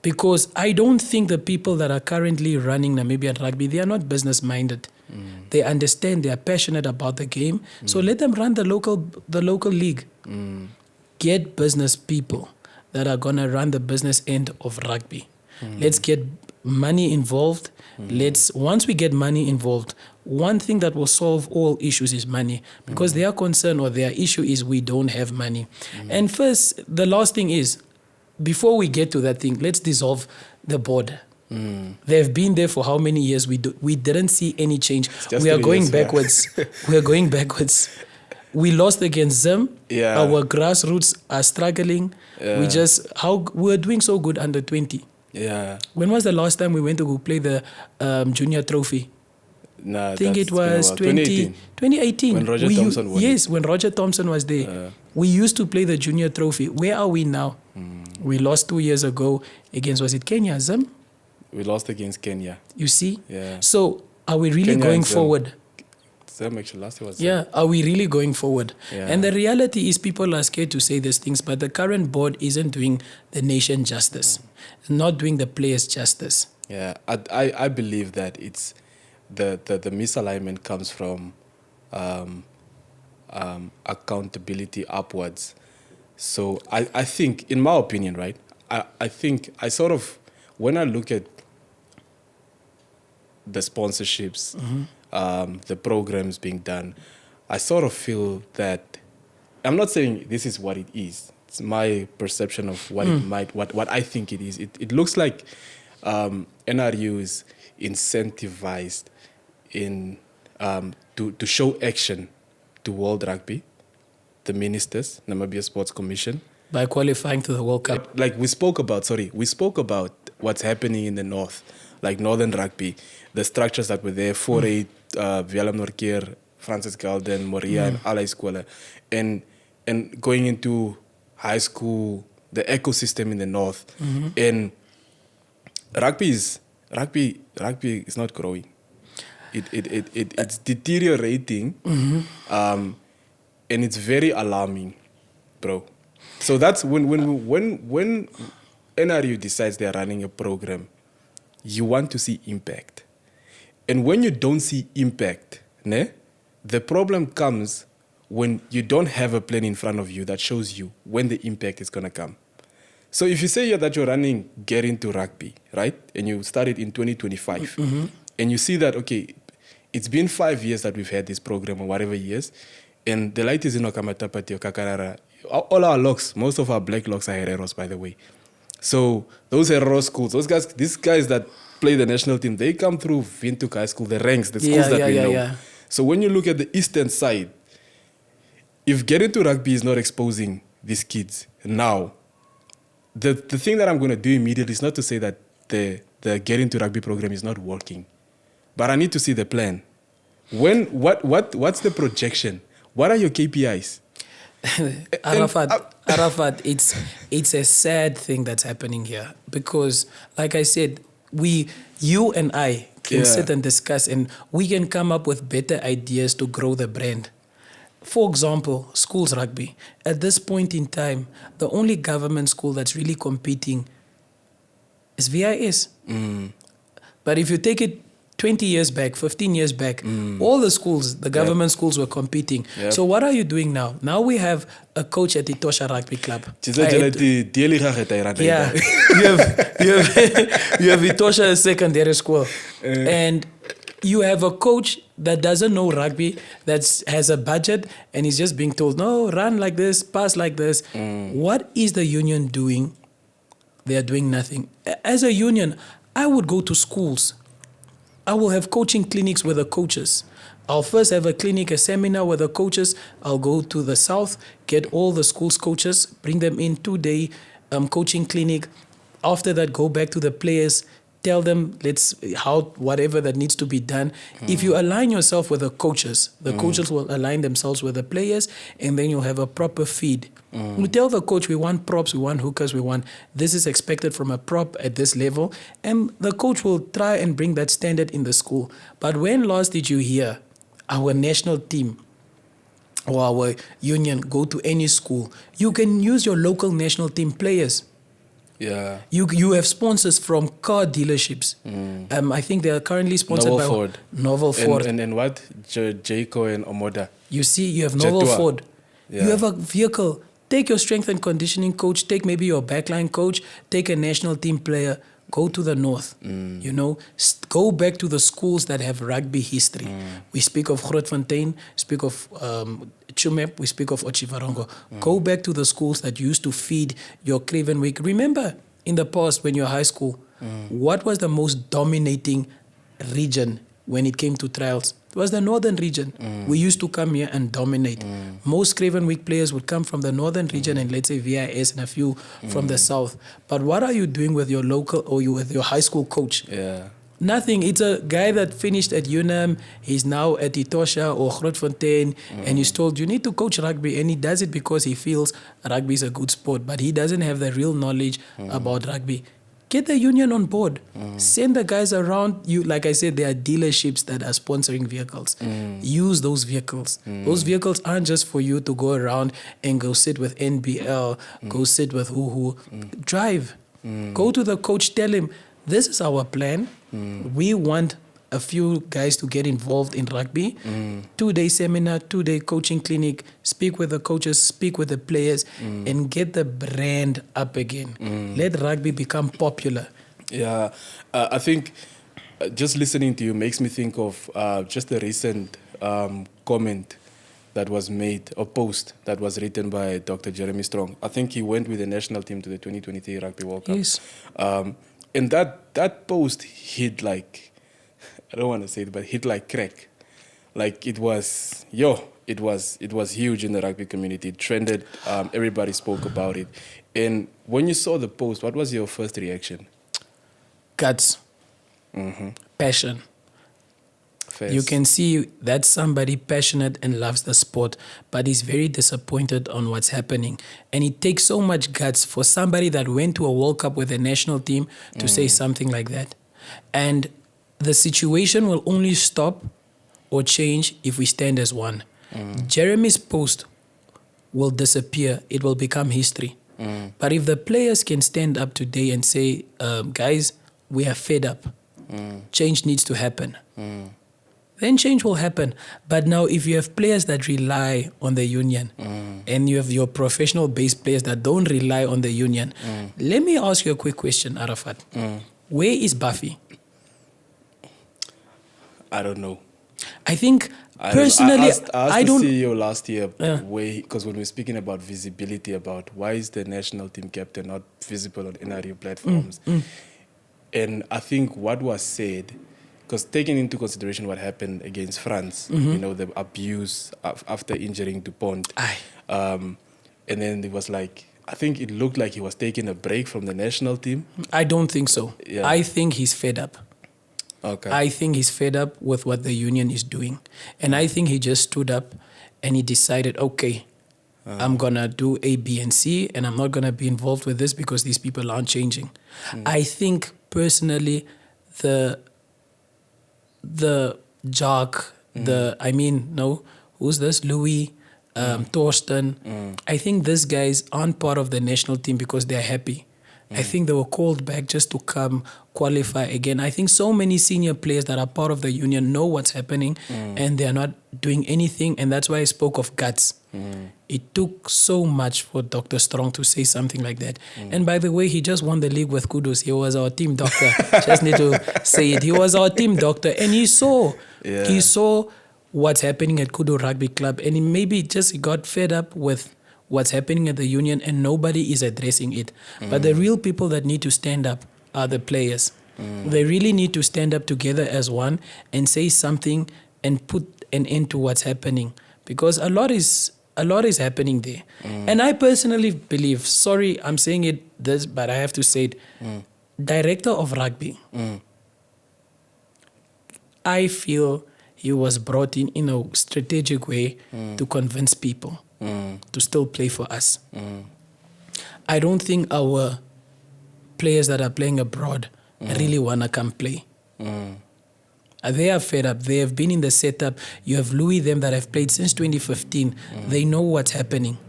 Because I don't think the people that are currently running Namibian rugby, they are not business minded. They understand, they are passionate about the game. So let them run the local league. Get business people that are going to run the business end of rugby. Let's get money involved. Once we get money involved, one thing that will solve all issues is money, because their concern or their issue is we don't have money. And first, the last thing is, before we get to that thing, let's dissolve the board. They've been there for how many years? We didn't see any change. We are going backwards. We are going backwards. We lost against them. Yeah. Our grassroots are struggling. We're doing so good under 20. Yeah. When was the last time we went to go play the junior trophy? Nah, I think it was 2018. When Roger Thompson won. Yes, when Roger Thompson was there. We used to play the junior trophy. Where are we now? We lost 2 years ago against, was it Kenya, Zim? We lost against Kenya. You see? Yeah. So are we really Kenya going and Zim. forward? Zim actually last year was Yeah, are we really going forward? Yeah. And the reality is people are scared to say these things, but the current board isn't doing the nation justice. It's not doing the players justice. Yeah, I believe that it's the misalignment comes from accountability upwards. So I think, in my opinion, right, I think I sort of, when I look at the sponsorships, the programs being done, I sort of feel that, I'm not saying this is what it is. It's my perception of what it might, what I think it is. It looks like NRU is incentivized in to show action to World Rugby, the ministers, Namibia Sports Commission. By qualifying to the World Cup. Like we spoke about what's happening in the north, like Northern Rugby, the structures that were there, 4-8, Willem Norkeer, Francis Galden, Moria, and Alley Scholar, and going into high school, the ecosystem in the north, and rugby is not growing. It's deteriorating, and it's very alarming, bro. So that's when NRU decides they're running a program, you want to see impact. And when you don't see impact, the problem comes when you don't have a plan in front of you that shows you when the impact is going to come. So if you say that you're running Get Into Rugby, right? And you started in 2025, and you see that, okay, it's been 5 years that we've had this program or whatever years, and the light is in Okamatapati or Kakarara. All our locks, most of our black locks are Hereros, by the way. So those Herero schools, these guys that play the national team, they come through Windhoek High School, the ranks, the schools that we know. Yeah. So when you look at the eastern side, if Get Into Rugby is not exposing these kids now, the thing that I'm going to do immediately is not to say that the Get Into Rugby program is not working, but I need to see the plan. What's the projection? What are your KPIs? Arafat, it's a sad thing that's happening here, because, like I said, you and I can sit and discuss, and we can come up with better ideas to grow the brand. For example, schools rugby. At this point in time, the only government school that's really competing is VIS. But if you take it 20 years back, 15 years back, all the schools, the government schools were competing. Yep. So what are you doing now? Now we have a coach at Itosha Rugby Club. Yeah, you have Itosha Secondary School. And you have a coach that doesn't know rugby, that has a budget, and he's just being told, no, run like this, pass like this. What is the union doing? They are doing nothing. As a union, I would go to schools. I will have coaching clinics with the coaches. I'll first have a clinic, a seminar with the coaches. I'll go to the south, get all the schools coaches, bring them in 2-day coaching clinic. After that, go back to the players, tell them whatever that needs to be done. If you align yourself with the coaches will align themselves with the players, and then you'll have a proper feed. You tell the coach, we want props, we want hookers, this is expected from a prop at this level, and the coach will try and bring that standard in the school. But when last did you hear our national team or our union go to any school? You can use your local national team players. Yeah. You have sponsors from car dealerships. I think they are currently sponsored by Ford. Novel Ford. And what? Jayco and Omoda. You see, you have Novel Jetua. Ford. Yeah. You have a vehicle. Take your strength and conditioning coach. Take maybe your backline coach. Take a national team player. Go to the north. Go back to the schools that have rugby history. We speak of Grootfontein, speak of Chumep, we speak of Ochivarongo. Go back to the schools that used to feed your Craven Week. Remember, in the past, when you were high school, what was the most dominating region when it came to trials? It was the northern region. We used to come here and dominate. Most Craven Week players would come from the northern region and let's say VIS and a few from the south. But what are you doing with your local or with your high school coach? Yeah. Nothing. It's a guy that finished at UNAM. He's now at Etosha or Grootfontein, and he's told you need to coach rugby, and he does it because he feels rugby is a good sport, but he doesn't have the real knowledge about rugby. Get the union on board. Send the guys around. You, like I said, there are dealerships that are sponsoring vehicles. Use those vehicles. Those vehicles aren't just for you to go around and go sit with NBL, go sit with who. Drive. Go to the coach. Tell him, this is our plan. We want a few guys to get involved in rugby. 2-day seminar, 2-day coaching clinic. Speak with the coaches, speak with the players, and get the brand up again. Let rugby become popular. Yeah, I think just listening to you makes me think of just the recent comment that was made, or post that was written by Dr. Jeremy Strong. I think he went with the national team to the 2023 Rugby World Cup. Yes. And that post hit like, I don't want to say it, but hit like crack. Like it was huge in the rugby community. It trended. Everybody spoke about it. And when you saw the post, what was your first reaction? Guts. Passion. First. You can see that's somebody passionate and loves the sport, but is very disappointed on what's happening. And it takes so much guts for somebody that went to a World Cup with a national team to say something like that. And the situation will only stop or change if we stand as one. Jeremy's post will disappear. It will become history. But if the players can stand up today and say, guys, we are fed up. Change needs to happen. Then change will happen. But now if you have players that rely on the union and you have your professional-based players that don't rely on the union, let me ask you a quick question, Arafat. Where is Buffy? I don't know. I think personally, I asked I the don't... CEO last year, because when we're speaking about visibility, about why is the national team captain not visible on NRU platforms, and I think what was said, because taking into consideration what happened against France, the abuse after injuring Dupont, and then it was like, I think it looked like he was taking a break from the national team. I don't think so. Yeah. I think he's fed up. Okay. I think he's fed up with what the union is doing. And I think he just stood up and he decided, okay, I'm going to do A, B, and C, and I'm not going to be involved with this because these people aren't changing. I think personally, the Jock, who's this? Louis, Thorsten. I think these guys aren't part of the national team because they're happy. I think they were called back just to come qualify again. I think so many senior players that are part of the union know what's happening and they're not doing anything. And that's why I spoke of guts. It took so much for Dr. Strong to say something like that. And by the way, he just won the league with Kudu. He was our team doctor. Just need to say it. He was our team doctor. And he saw what's happening at Kudu Rugby Club. And he got fed up with what's happening at the union and nobody is addressing it. But the real people that need to stand up are the players. They really need to stand up together as one and say something and put an end to what's happening. Because a lot is happening there. And I personally believe, sorry, I'm saying but I have to say it, director of rugby, I feel he was brought in a strategic way to convince people to still play for us. I don't think our players that are playing abroad really want to come play. They are fed up. They have been in the setup. You have Louis, them that have played since 2015. They know what's happening.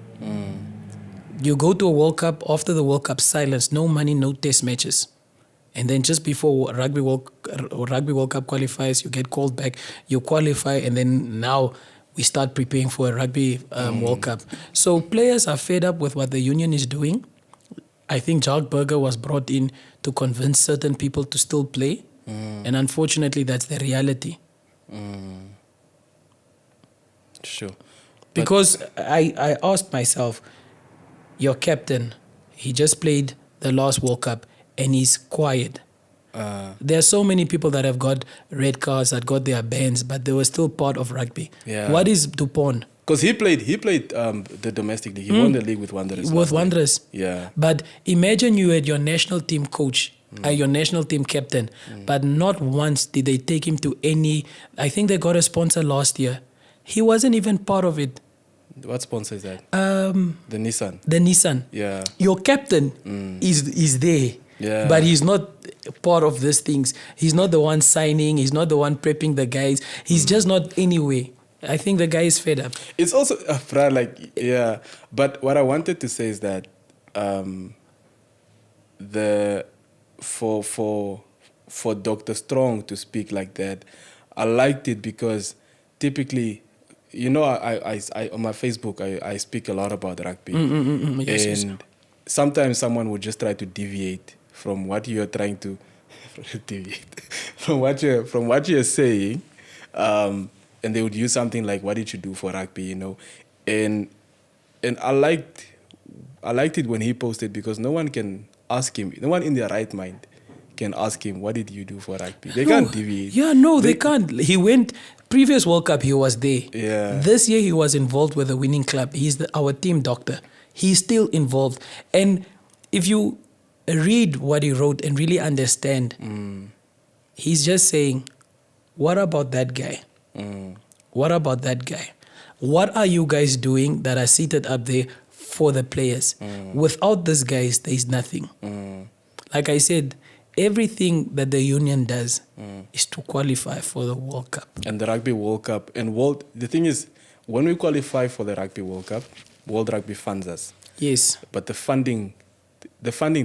You go to a World Cup, after the World Cup, silence, no money, no test matches. And then just before Rugby World Cup qualifies, you get called back, you qualify, and then now we start preparing for a Rugby World Cup. So players are fed up with what the union is doing. I think Jacques Burger was brought in to convince certain people to still play. And unfortunately, that's the reality. Sure. Because I asked myself, your captain, he just played the last World Cup and he's quiet. There are so many people that have got red cards, that got their bans, but they were still part of rugby. Yeah. What is Dupont? Because he played the domestic league. He won the league with Wanderers. With Wanderers. Yeah. But imagine you had your national team coach, your national team captain, but not once did they take him to any... I think they got a sponsor last year. He wasn't even part of it. What sponsor is that? The Nissan. The Nissan. Yeah. Your captain is there. Yeah. But he's not part of these things. He's not the one signing. He's not the one prepping the guys. He's just not anyway. I think the guy is fed up. It's also, yeah. But what I wanted to say is that for Dr. Strong to speak like that, I liked it because typically, you know, I on my Facebook, I speak a lot about rugby. Yes. Sometimes someone would just try to deviate from what you're trying to from what you're saying, and they would use something like, "What did you do for rugby?" You know, and I liked it when he posted, because no one can ask him, no one in their right mind can ask him, "What did you do for rugby?" They can't deviate. Yeah, no, they can't. He went previous World Cup. He was there. Yeah. This year he was involved with the winning club. He's our team doctor. He's still involved. And if you read what he wrote and really understand, he's just saying, what about that guy? What about that guy? What are you guys doing that are seated up there for the players? Without these guys, there's nothing. Like I said, everything that the union does is to qualify for the World Cup. And the Rugby World Cup. And the thing is, when we qualify for the Rugby World Cup, World Rugby funds us. Yes. But the funding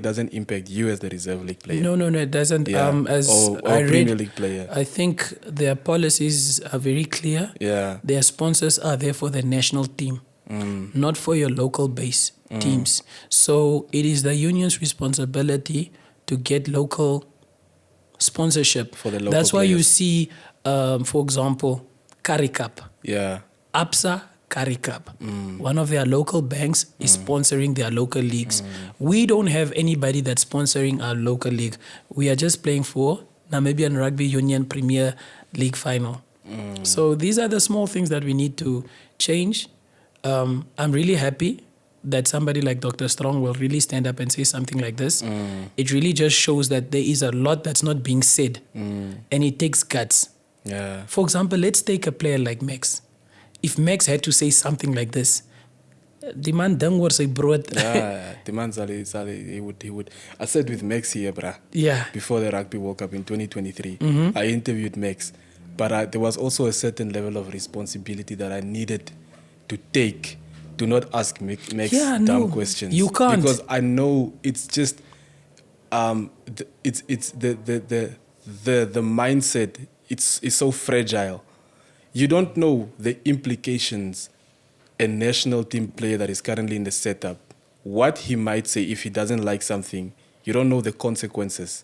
doesn't impact you as the reserve league player. No, it doesn't. Yeah. Or I read, Premier League player. I think their policies are very clear. Yeah. Their sponsors are there for the national team, not for your local base teams. So it is the union's responsibility to get local sponsorship. For the local That's why you players. see, for example, Curry Cup. Yeah. ABSA Curry Cup. One of their local banks is sponsoring their local leagues. We don't have anybody that's sponsoring our local league. We are just playing for Namibian Rugby Union Premier League final. So these are the small things that we need to change. I'm really happy that somebody like Dr. Strong will really stand up and say something like this. It really just shows that there is a lot that's not being said, and it takes guts. Yeah. For example, let's take a player like Max. If Max had to say something like this, the man dang was a broad. Yeah, the man he would. I said with Max here, bruh. Yeah. Before the Rugby World Cup in 2023, I interviewed Max, but there was also a certain level of responsibility that I needed to take to not ask Max dumb questions. You can't, because I know it's just it's the mindset. It's so fragile. You don't know the implications a national team player that is currently in the setup, what he might say if he doesn't like something. You don't know the consequences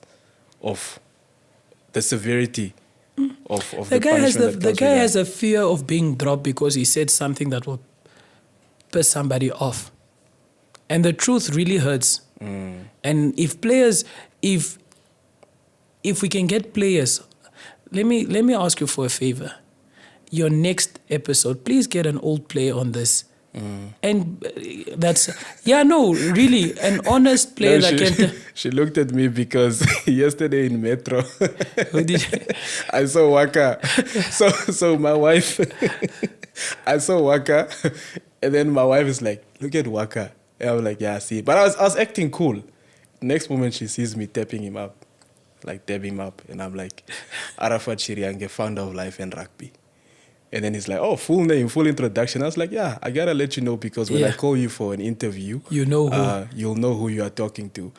of the severity of the guy has punishment. the guy has a fear of being dropped because he said something that will piss somebody off, and the truth really hurts. And if we can get players, let me ask you for a favor. Your next episode, please get an old player on this And that's, really, an honest player No, that can... she looked at me because yesterday in Metro, Who did- I saw Waka. So my wife, I saw Waka, and then my wife is like, "Look at Waka." And I was like, "Yeah, I see." But I was acting cool. Next moment, she sees me tapping him up, like dabbing him up, and I'm like, "Arafat Shiriange, founder of Life and Rugby." And then he's like, "Oh, full name, full introduction." I was like, "Yeah, I gotta let you know because when I call you for an interview, You know who. you'll know who you are talking to."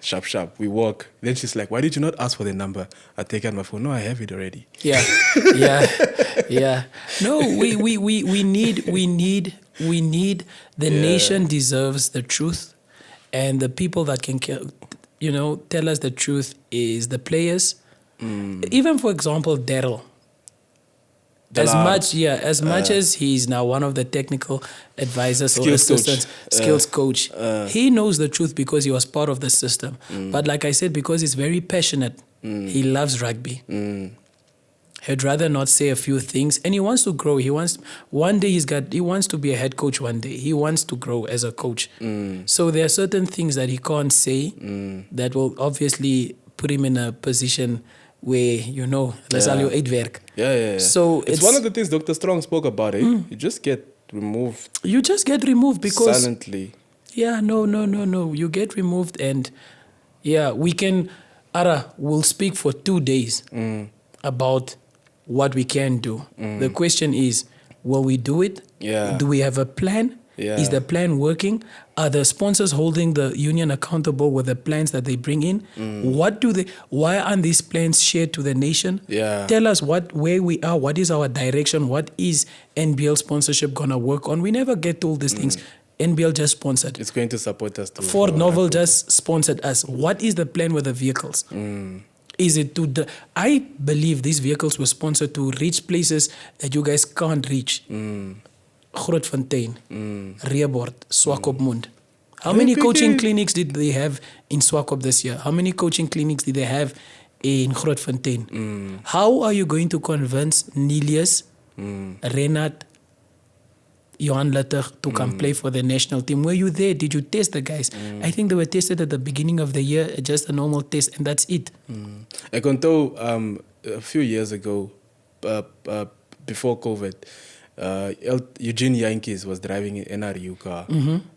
Sharp. We walk. Then she's like, "Why did you not ask for the number?" I take out my phone. No, I have it already. Yeah. No, we need the nation deserves the truth, and the people that can, tell us the truth is the players. Even for example, Daryl. As much as he's now one of the technical advisors or Skills assistants, coach. skills coach, he knows the truth because he was part of the system. But like I said, because he's very passionate, he loves rugby. He'd rather not say a few things, and he wants to grow. He wants to be a head coach one day. He wants to grow as a coach. So there are certain things that he can't say that will obviously put him in a position where, let's all you uitwerk. Yeah. So it's one of the things Dr. Strong spoke about. You just get removed You just get removed because... silently. Yeah, no. You get removed and, we'll speak for 2 days about what we can do. The question is, will we do it? Yeah. Do we have a plan? Yeah. Is the plan working? Are the sponsors holding the union accountable with the plans that they bring in? Why aren't these plans shared to the nation? Yeah. Tell us where we are, what is our direction, what is NBL sponsorship gonna work on? We never get told these things. NBL just sponsored. It's going to support us too. Ford Novel just sponsored us. What is the plan with the vehicles? Is it I believe these vehicles were sponsored to reach places that you guys can't reach. Grootfontein, Reebord, Swakopmund. How many coaching clinics did they have in Swakop this year? How many coaching clinics did they have in Grootfontein? How are you going to convince Nilius, Renat, Johan Lutter to come play for the national team? Were you there? Did you test the guys? I think they were tested at the beginning of the year, just a normal test, and that's it. I can tell a few years ago, before COVID, Eugene Yankees was driving an NRU car.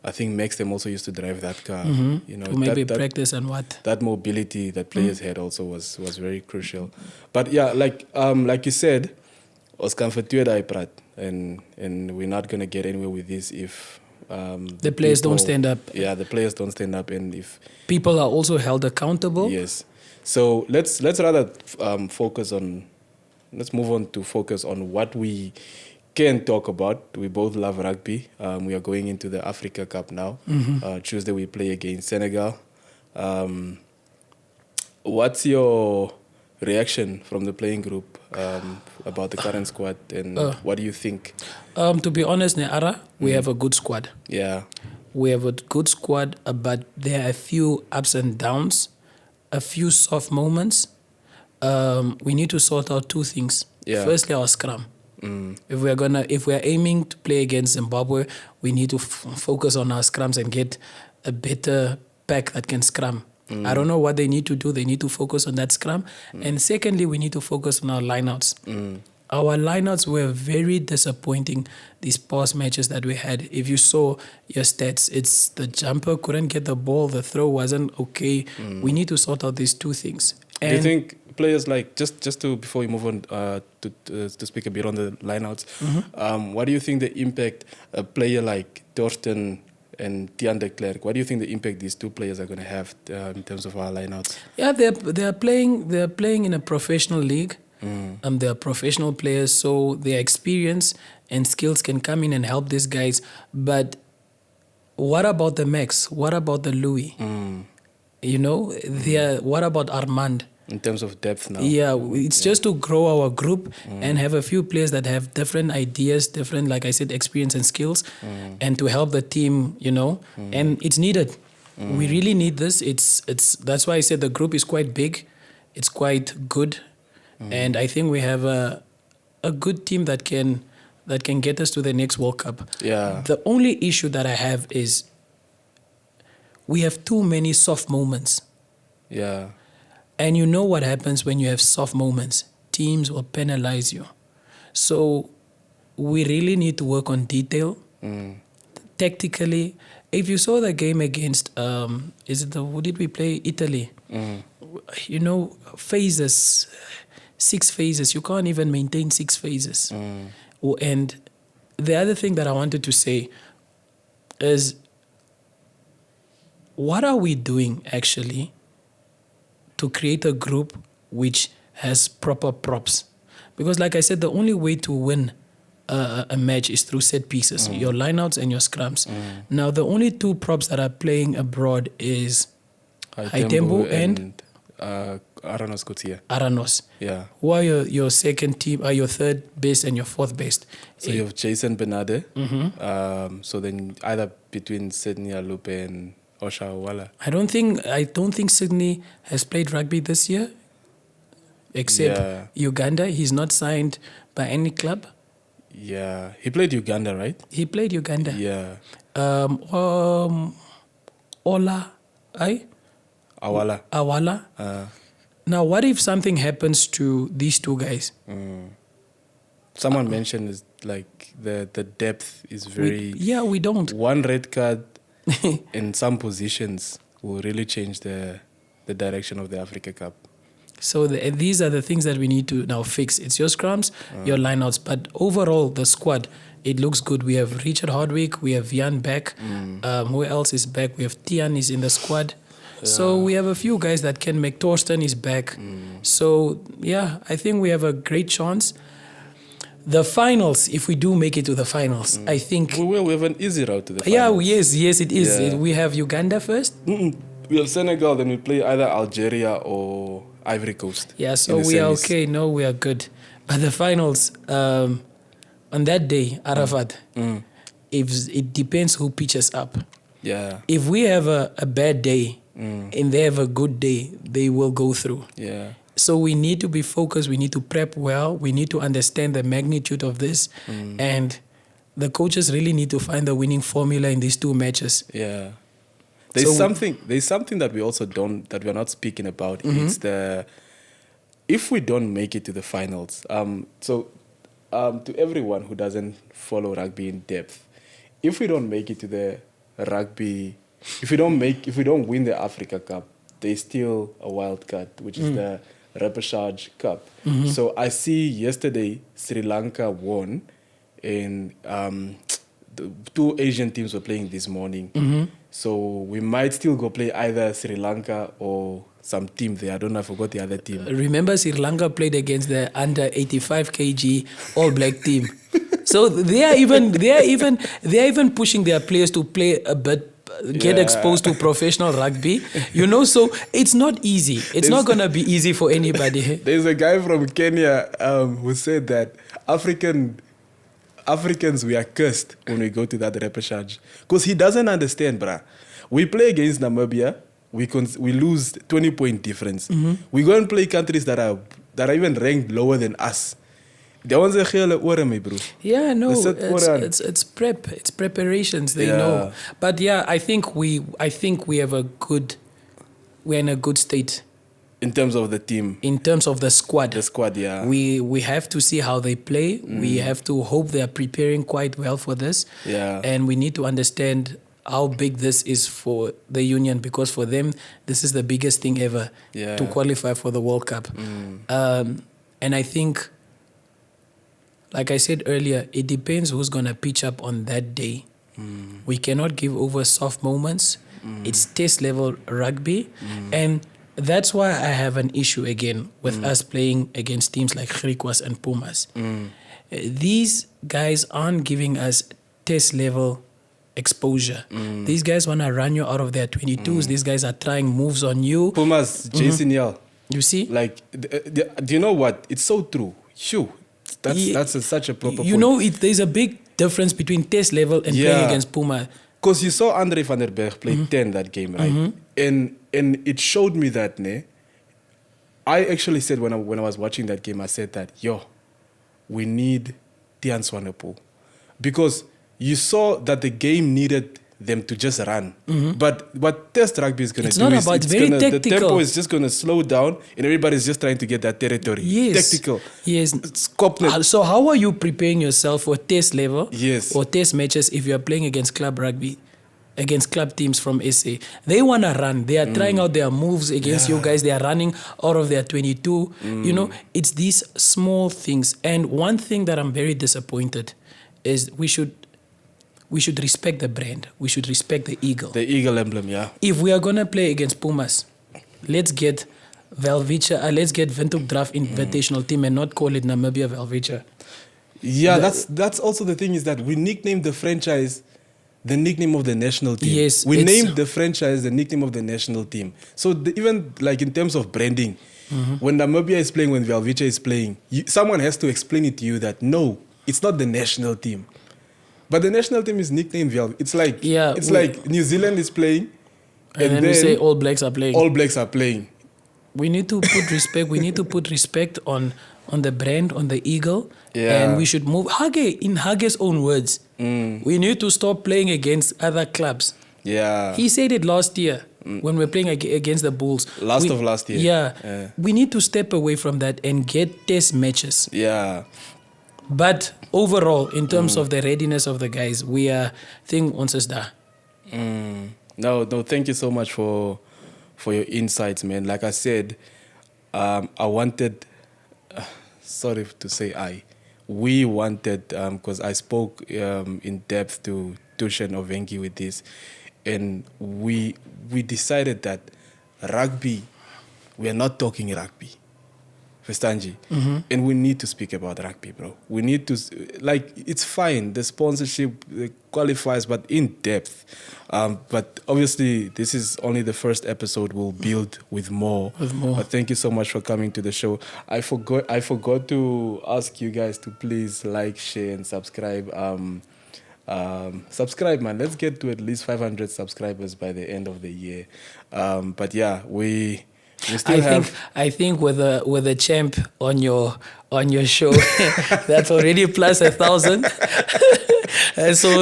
I think Maxim also used to drive that car. To maybe practice and what? That mobility that players had also was very crucial. But yeah, like you said, ons kan vir 2 dae praat and we're not going to get anywhere with this if the players don't stand up. Yeah, the players don't stand up, and if people are also held accountable. Yes. So let's rather let's move on to focus on what we can talk about. We both love rugby. We are going into the Africa Cup now. Tuesday we play against Senegal. What's your reaction from the playing group about the current squad, and what do you think? To be honest, Neara, we have a good squad. Yeah. We have a good squad, but there are a few ups and downs, a few soft moments. We need to sort out 2 things. Yeah. Firstly, our scrum. If we're aiming to play against Zimbabwe, we need to focus on our scrums and get a better pack that can scrum. I don't know what they need to do. They need to focus on that scrum. And secondly, we need to focus on our lineouts. Our lineouts were very disappointing these past matches that we had. If you saw your stats, it's the jumper couldn't get the ball, the throw wasn't okay. We need to sort out these 2 things. Do you think players like, just to before we move on to speak a bit on the lineouts, what do you think the impact a player like Torsten and Tian de Klerk, what do you think the impact these 2 players are going to have in terms of our lineouts? Yeah, they're playing in a professional league. They're professional players, so their experience and skills can come in and help these guys. But what about the Max? What about the Louis? What about Armand? In terms of depth now. Yeah, it's just to grow our group and have a few players that have different ideas, different, like I said, experience and skills, and to help the team, and it's needed. We really need this. It's that's why I said the group is quite big. It's quite good. And I think we have a good team that can that can get us to the next World Cup. Yeah. The only issue that I have is we have too many soft moments. Yeah. And you know what happens when you have soft moments. Teams will penalize you. So we really need to work on detail. Tactically, if you saw the game against, who did we play? Italy. You know, phases, 6 phases. You can't even maintain 6 phases. And the other thing that I wanted to say is, what are we doing actually to create a group which has proper props? Because like I said, the only way to win a match is through set pieces, your lineouts and your scrums. Now, the only 2 props that are playing abroad is Haitembo and Aranos Kotia. Aranos. Yeah. Who are your second team, your third best and your fourth best? So you have Jason Benade. So then either between Sydney Alupe and Osha Wala. I don't think Sydney has played rugby this year, except Uganda. He's not signed by any club. Yeah, he played Uganda, right? He played Uganda. Yeah. Ola, Awala. Now, what if something happens to these 2 guys? Someone mentioned is like the depth is very. We don't. One red card in some positions will really change the direction of the Africa Cup. So these are the things that we need to now fix. It's your scrums, your lineouts, but overall the squad, it looks good. We have Richard Hardwick, we have Jan back. Who else is back? We have Tian is in the squad. So we have a few guys that can make. Torsten is back. So I think we have a great chance. The finals, if we do make it to the finals, I think we will. We have an easy route to the finals. Yes, it is. Yeah. We have Uganda first. We have Senegal, then we play either Algeria or Ivory Coast. Yeah, so we are okay. No, we are good. But the finals, on that day, Arafat, if it depends who pitches up. Yeah. If we have a bad day and they have a good day, they will go through. Yeah. So we need to be focused. We need to prep well. We need to understand the magnitude of this. And the coaches really need to find the winning formula in these 2 matches. Yeah. There's something that we also that we're not speaking about. It's if we don't make it to the finals. To everyone who doesn't follow rugby in depth, if we don't make it to the rugby, if we don't win the Africa Cup, there's still a wild card, which is the Repechage Cup. So I see yesterday Sri Lanka won, and the 2 Asian teams were playing this morning. So we might still go play either Sri Lanka or some team there. I don't know, I forgot the other team. Remember, Sri Lanka played against the under 85 kg All Black team. So they are even pushing their players to play a bit, get exposed to professional rugby. So it's not easy. It's not going to be easy for anybody. There's a guy from Kenya who said that Africans, we are cursed when we go to that repechage. Because he doesn't understand, bruh. We play against Namibia, we lose 20-point difference. We go and play countries that are even ranked lower than us. They want to hear bro. Yeah, no, it's prep. It's preparations, they know. But I think we have we're in a good state. In terms of the team. In terms of the squad. The squad, yeah. We have to see how they play. We have to hope they are preparing quite well for this. Yeah. And we need to understand how big this is for the union, because for them, this is the biggest thing ever to qualify for the World Cup. And I think, like I said earlier, it depends who's going to pitch up on that day. We cannot give over soft moments. It's test level rugby. And that's why I have an issue again with us playing against teams like Griquas and Pumas. These guys aren't giving us test level exposure. These guys want to run you out of their 22s. These guys are trying moves on you. Pumas, Jason Yell. You see? Like, do you know what? It's so true. Shoo. That's such a proper point. There's a big difference between test level and playing against Puma. Because you saw Andre van der Berg play 10 that game, right? And it showed me that, I actually said when I was watching that game, I said that, we need Tian Swanepoel. Because you saw that the game needed them to just run. But what Test rugby is going to do not is about- it's very the tactical. tempo is just going to slow down and everybody's just trying to get that territory. Yes. Tactical. Yes. Scopnet. So how are you preparing yourself for test level Yes. or test matches if you are playing against club rugby, against club teams from SA? They want to run. They are trying out their moves against you guys. They are running out of their 22. You know, it's these small things. And one thing that I'm very disappointed is we should respect the brand. We should respect the eagle. The eagle emblem, yeah. If we are going to play against Pumas, let's get Velvicha, let's get Windhoek Draft Invitational Team and not call it Namibia Velvicha. Yeah, that's also the thing is that we nicknamed the franchise the nickname of the national team. Yes, we it's- named the franchise the nickname of the national team. So even like in terms of branding, when Namibia is playing, when Velvicha is playing, someone has to explain it to you that no, it's not the national team. But the national team is nicknamed Velvicha. It's like like New Zealand is playing, And then we say All Blacks are playing. All Blacks are playing. We need to put respect. We need to put respect on the brand, on the eagle, Yeah. and we should move. Hage, in Hage's own words, we need to stop playing against other clubs. Yeah. He said it last year when we were playing against the Bulls. Last of last year. Yeah, we need to step away from that and get test matches. Yeah. But overall, in terms of the readiness of the guys, we are think ons is daar. No, thank you so much for your insights, man. Like I said, I wanted, sorry to say we wanted, because I spoke in depth to Tushen Ovengi with this, and we decided that rugby, we are not talking rugby. Festanji. And we need to speak about rugby, bro. We need to, like, it's fine, the sponsorship qualifies, but in depth. But obviously, this is only the first episode. We'll build with more. But thank you so much for coming to the show. I forgot to ask you guys to please like, share, and subscribe. Subscribe, man. Let's get to at least 500 subscribers by the end of the year. But yeah, we still I think with a champ on your show, that's already plus 1,000. And so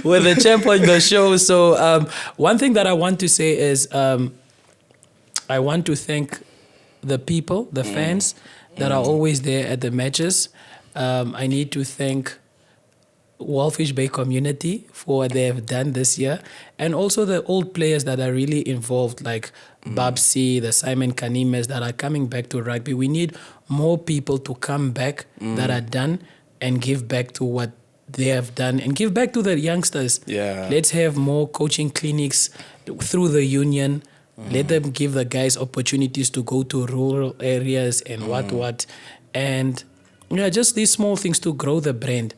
with a champ on your show, so one thing that I want to say is I want to thank the people, the fans that are always there at the matches. I need to thank Walfish Bay community for what they have done this year, and also the old players that are really involved, like Babsi, the Simon Kanimes that are coming back to rugby. We need more people to come back that are done and give back to what they have done and give back to the youngsters. Yeah. Let's have more coaching clinics through the union. Let them give the guys opportunities to go to rural areas and what. And yeah, just these small things to grow the brand.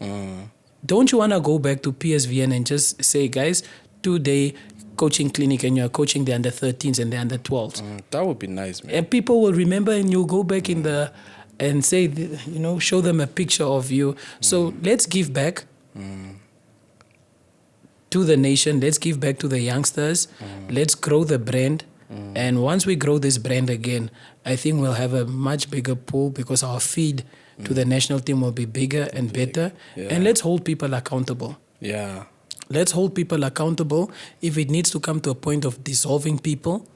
Don't you want to go back to PSVN and just say, guys, 2-day coaching clinic and you're coaching the under 13s and the under 12s? that would be nice, man. And people will remember and you'll go back and say, show them a picture of you. So let's give back to the nation. Let's give back to the youngsters. Let's grow the brand. And once we grow this brand again, I think we'll have a much bigger pool because our feed to the national team will be bigger and better. Yeah. And let's hold people accountable. Yeah. Let's hold people accountable. If it needs to come to a point of dissolving people,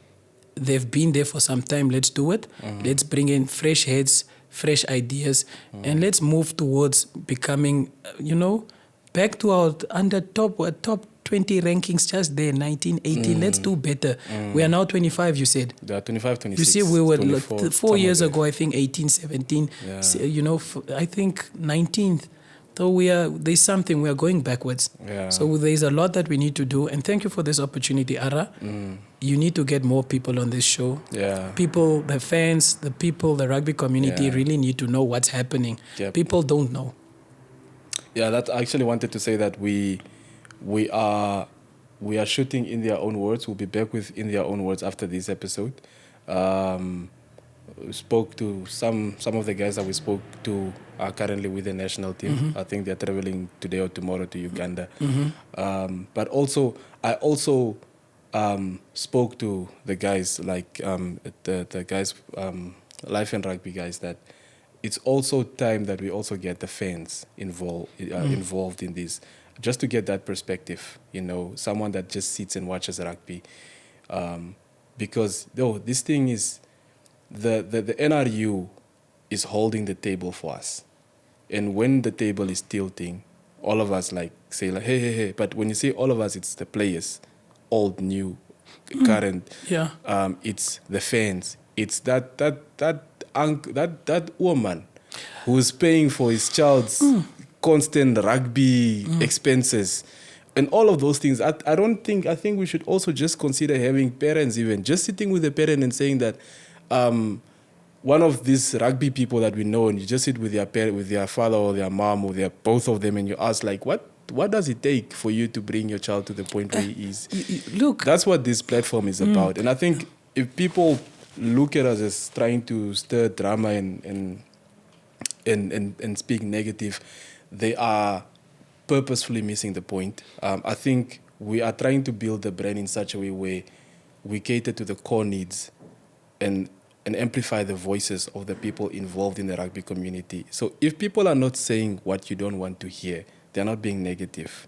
they've been there for some time, let's do it. Let's bring in fresh heads, fresh ideas, and let's move towards becoming, back to our top 20 rankings just there, 19, 18. Let's do better. We are now 25, you said. Yeah, 25, 26. You see, we were 24, 4 years somewhere ago, I think 18, 17. Yeah. I think 19th. So there's something, we are going backwards. Yeah. So there's a lot that we need to do. And thank you for this opportunity, Ara. You need to get more people on this show. Yeah. People, the fans, the people, the rugby community Yeah. really need to know what's happening. Yep. People don't know. Yeah, that I actually wanted to say that we are shooting In Their Own Words. We'll be back with In Their Own Words after this episode. We spoke to some of the guys that we spoke to are currently with the national team. I think they're traveling today or tomorrow to Uganda. But also, I also spoke to the guys, like the guys, Life and Rugby guys, that it's also time that we also get the fans involved in this, just to get that perspective. Someone that just sits and watches rugby, because this thing is the NRU is holding the table for us, and when the table is tilting, all of us say hey. But when you say all of us, it's the players, old, new, current. Yeah. It's the fans. It's that woman who's paying for his child's constant rugby expenses and all of those things. I think we should also just consider having parents, even just sitting with a parent and saying that one of these rugby people that we know, and you just sit with their father or their mom or both of them, and you ask what does it take for you to bring your child to the point where he is? Look, that's what this platform is about. And I think if people look at us as trying to stir drama and speak negative, they are purposefully missing the point. I think we are trying to build the brand in such a way where we cater to the core needs and amplify the voices of the people involved in the rugby community. So if people are not saying what you don't want to hear, they're not being negative.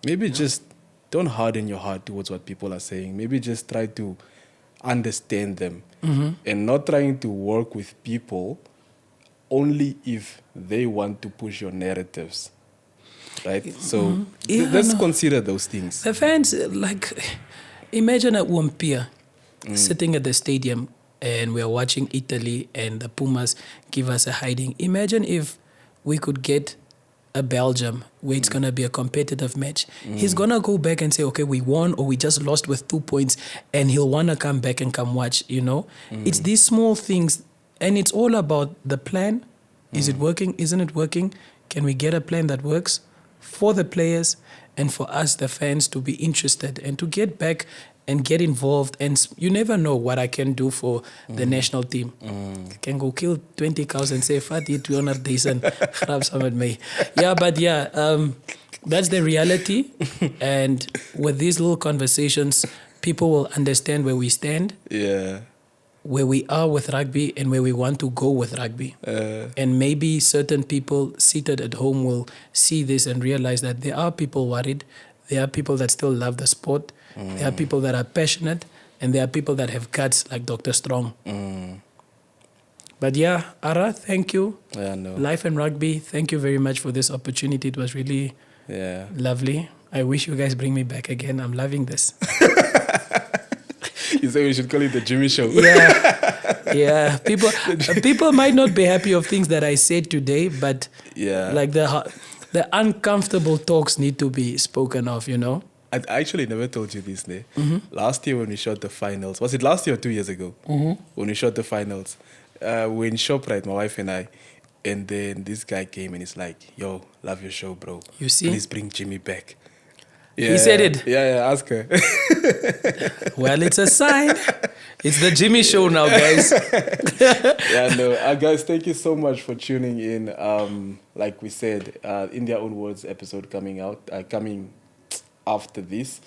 Maybe just don't harden your heart towards what people are saying. Maybe just try to understand them and not trying to work with people only if they want to push your narratives. Right? So let's consider those things. The fans, imagine a Wampia sitting at the stadium and we're watching Italy and the Pumas give us a hiding. Imagine if we could get a Belgium where it's going to be a competitive match. He's going to go back and say, okay, we won or we just lost with 2 points, and he'll want to come back and come watch, It's these small things, and it's all about the plan. Is it working? Isn't it working? Can we get a plan that works for the players and for us, the fans, to be interested and to get back and get involved? And you never know what I can do for the national team. I can go kill 20 cows and say, "Fat it, 200 days and grab some at me." That's the reality. And with these little conversations, people will understand where we stand. Yeah. Where we are with rugby and where we want to go with rugby. And maybe certain people seated at home will see this and realize that there are people worried. There are people that still love the sport. There are people that are passionate. And there are people that have guts like Dr. Strong. But Ara, thank you. Yeah, no. Life and Rugby, thank you very much for this opportunity. It was really lovely. I wish you guys bring me back again. I'm loving this. You say we should call it the Jimmy Show. Yeah. People might not be happy of things that I said today, but the uncomfortable talks need to be spoken of, I actually never told you this, ne? Last year when we shot the finals, was it last year or 2 years ago? When we shot the finals, we're in ShopRite, my wife and I, and then this guy came and he's like, "Yo, love your show, bro. You see? Please bring Jimmy back." Yeah, he said it. Yeah, ask her. Well, it's a sign. It's the Jimmy Show now, guys. Guys, thank you so much for tuning in. Like we said, In Their Own Words episode coming after this.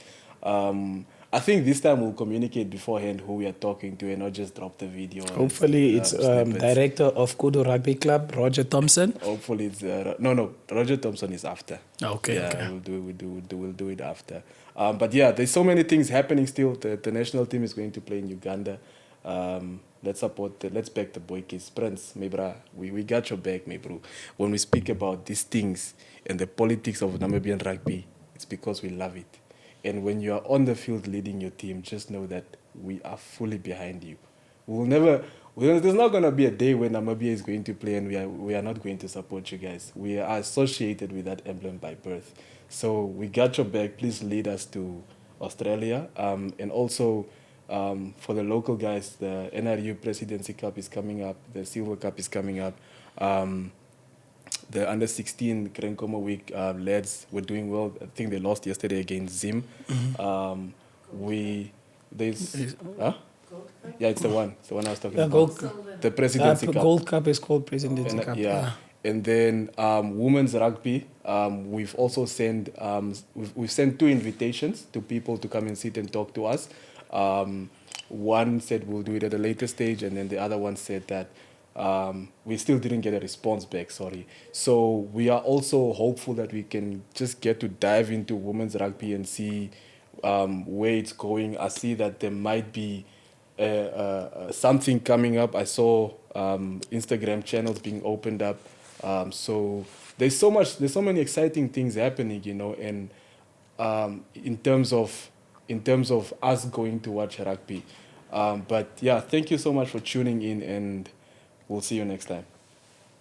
I think this time we'll communicate beforehand who we are talking to and not just drop the video. Hopefully it's director of Kudu Rugby Club, Roger Thompson. Hopefully it's... No, Roger Thompson is after. Okay. We'll do it after. But there's so many things happening still. The national team is going to play in Uganda. Let's back the boy kids. Prince, my bra, we got your back, my bro. When we speak about these things and the politics of Namibian rugby, it's because we love it. And when you are on the field leading your team, just know that we are fully behind you. There's not going to be a day when Namibia is going to play and we are not going to support you guys. We are associated with that emblem by birth. So we got your back. Please lead us to Australia. And also for the local guys, the NRU Presidency Cup is coming up. The Silver Cup is coming up. The under-16 Krenkoma Week lads were doing well. I think they lost yesterday against Zim. It's the one I was talking about. The Presidency Cup. Gold Cup is called Presidency Cup. And then women's rugby, we've also sent 2 invitations to people to come and sit and talk to us. One said we'll do it at a later stage, and then the other one said that we still didn't get a response back, sorry. So we are also hopeful that we can just get to dive into women's rugby and see where it's going. I see that there might be something coming up. I saw Instagram channels being opened up. So there's so many exciting things happening, you know, and in terms of us going to watch rugby. But yeah, thank you so much for tuning in, and we'll see you next time.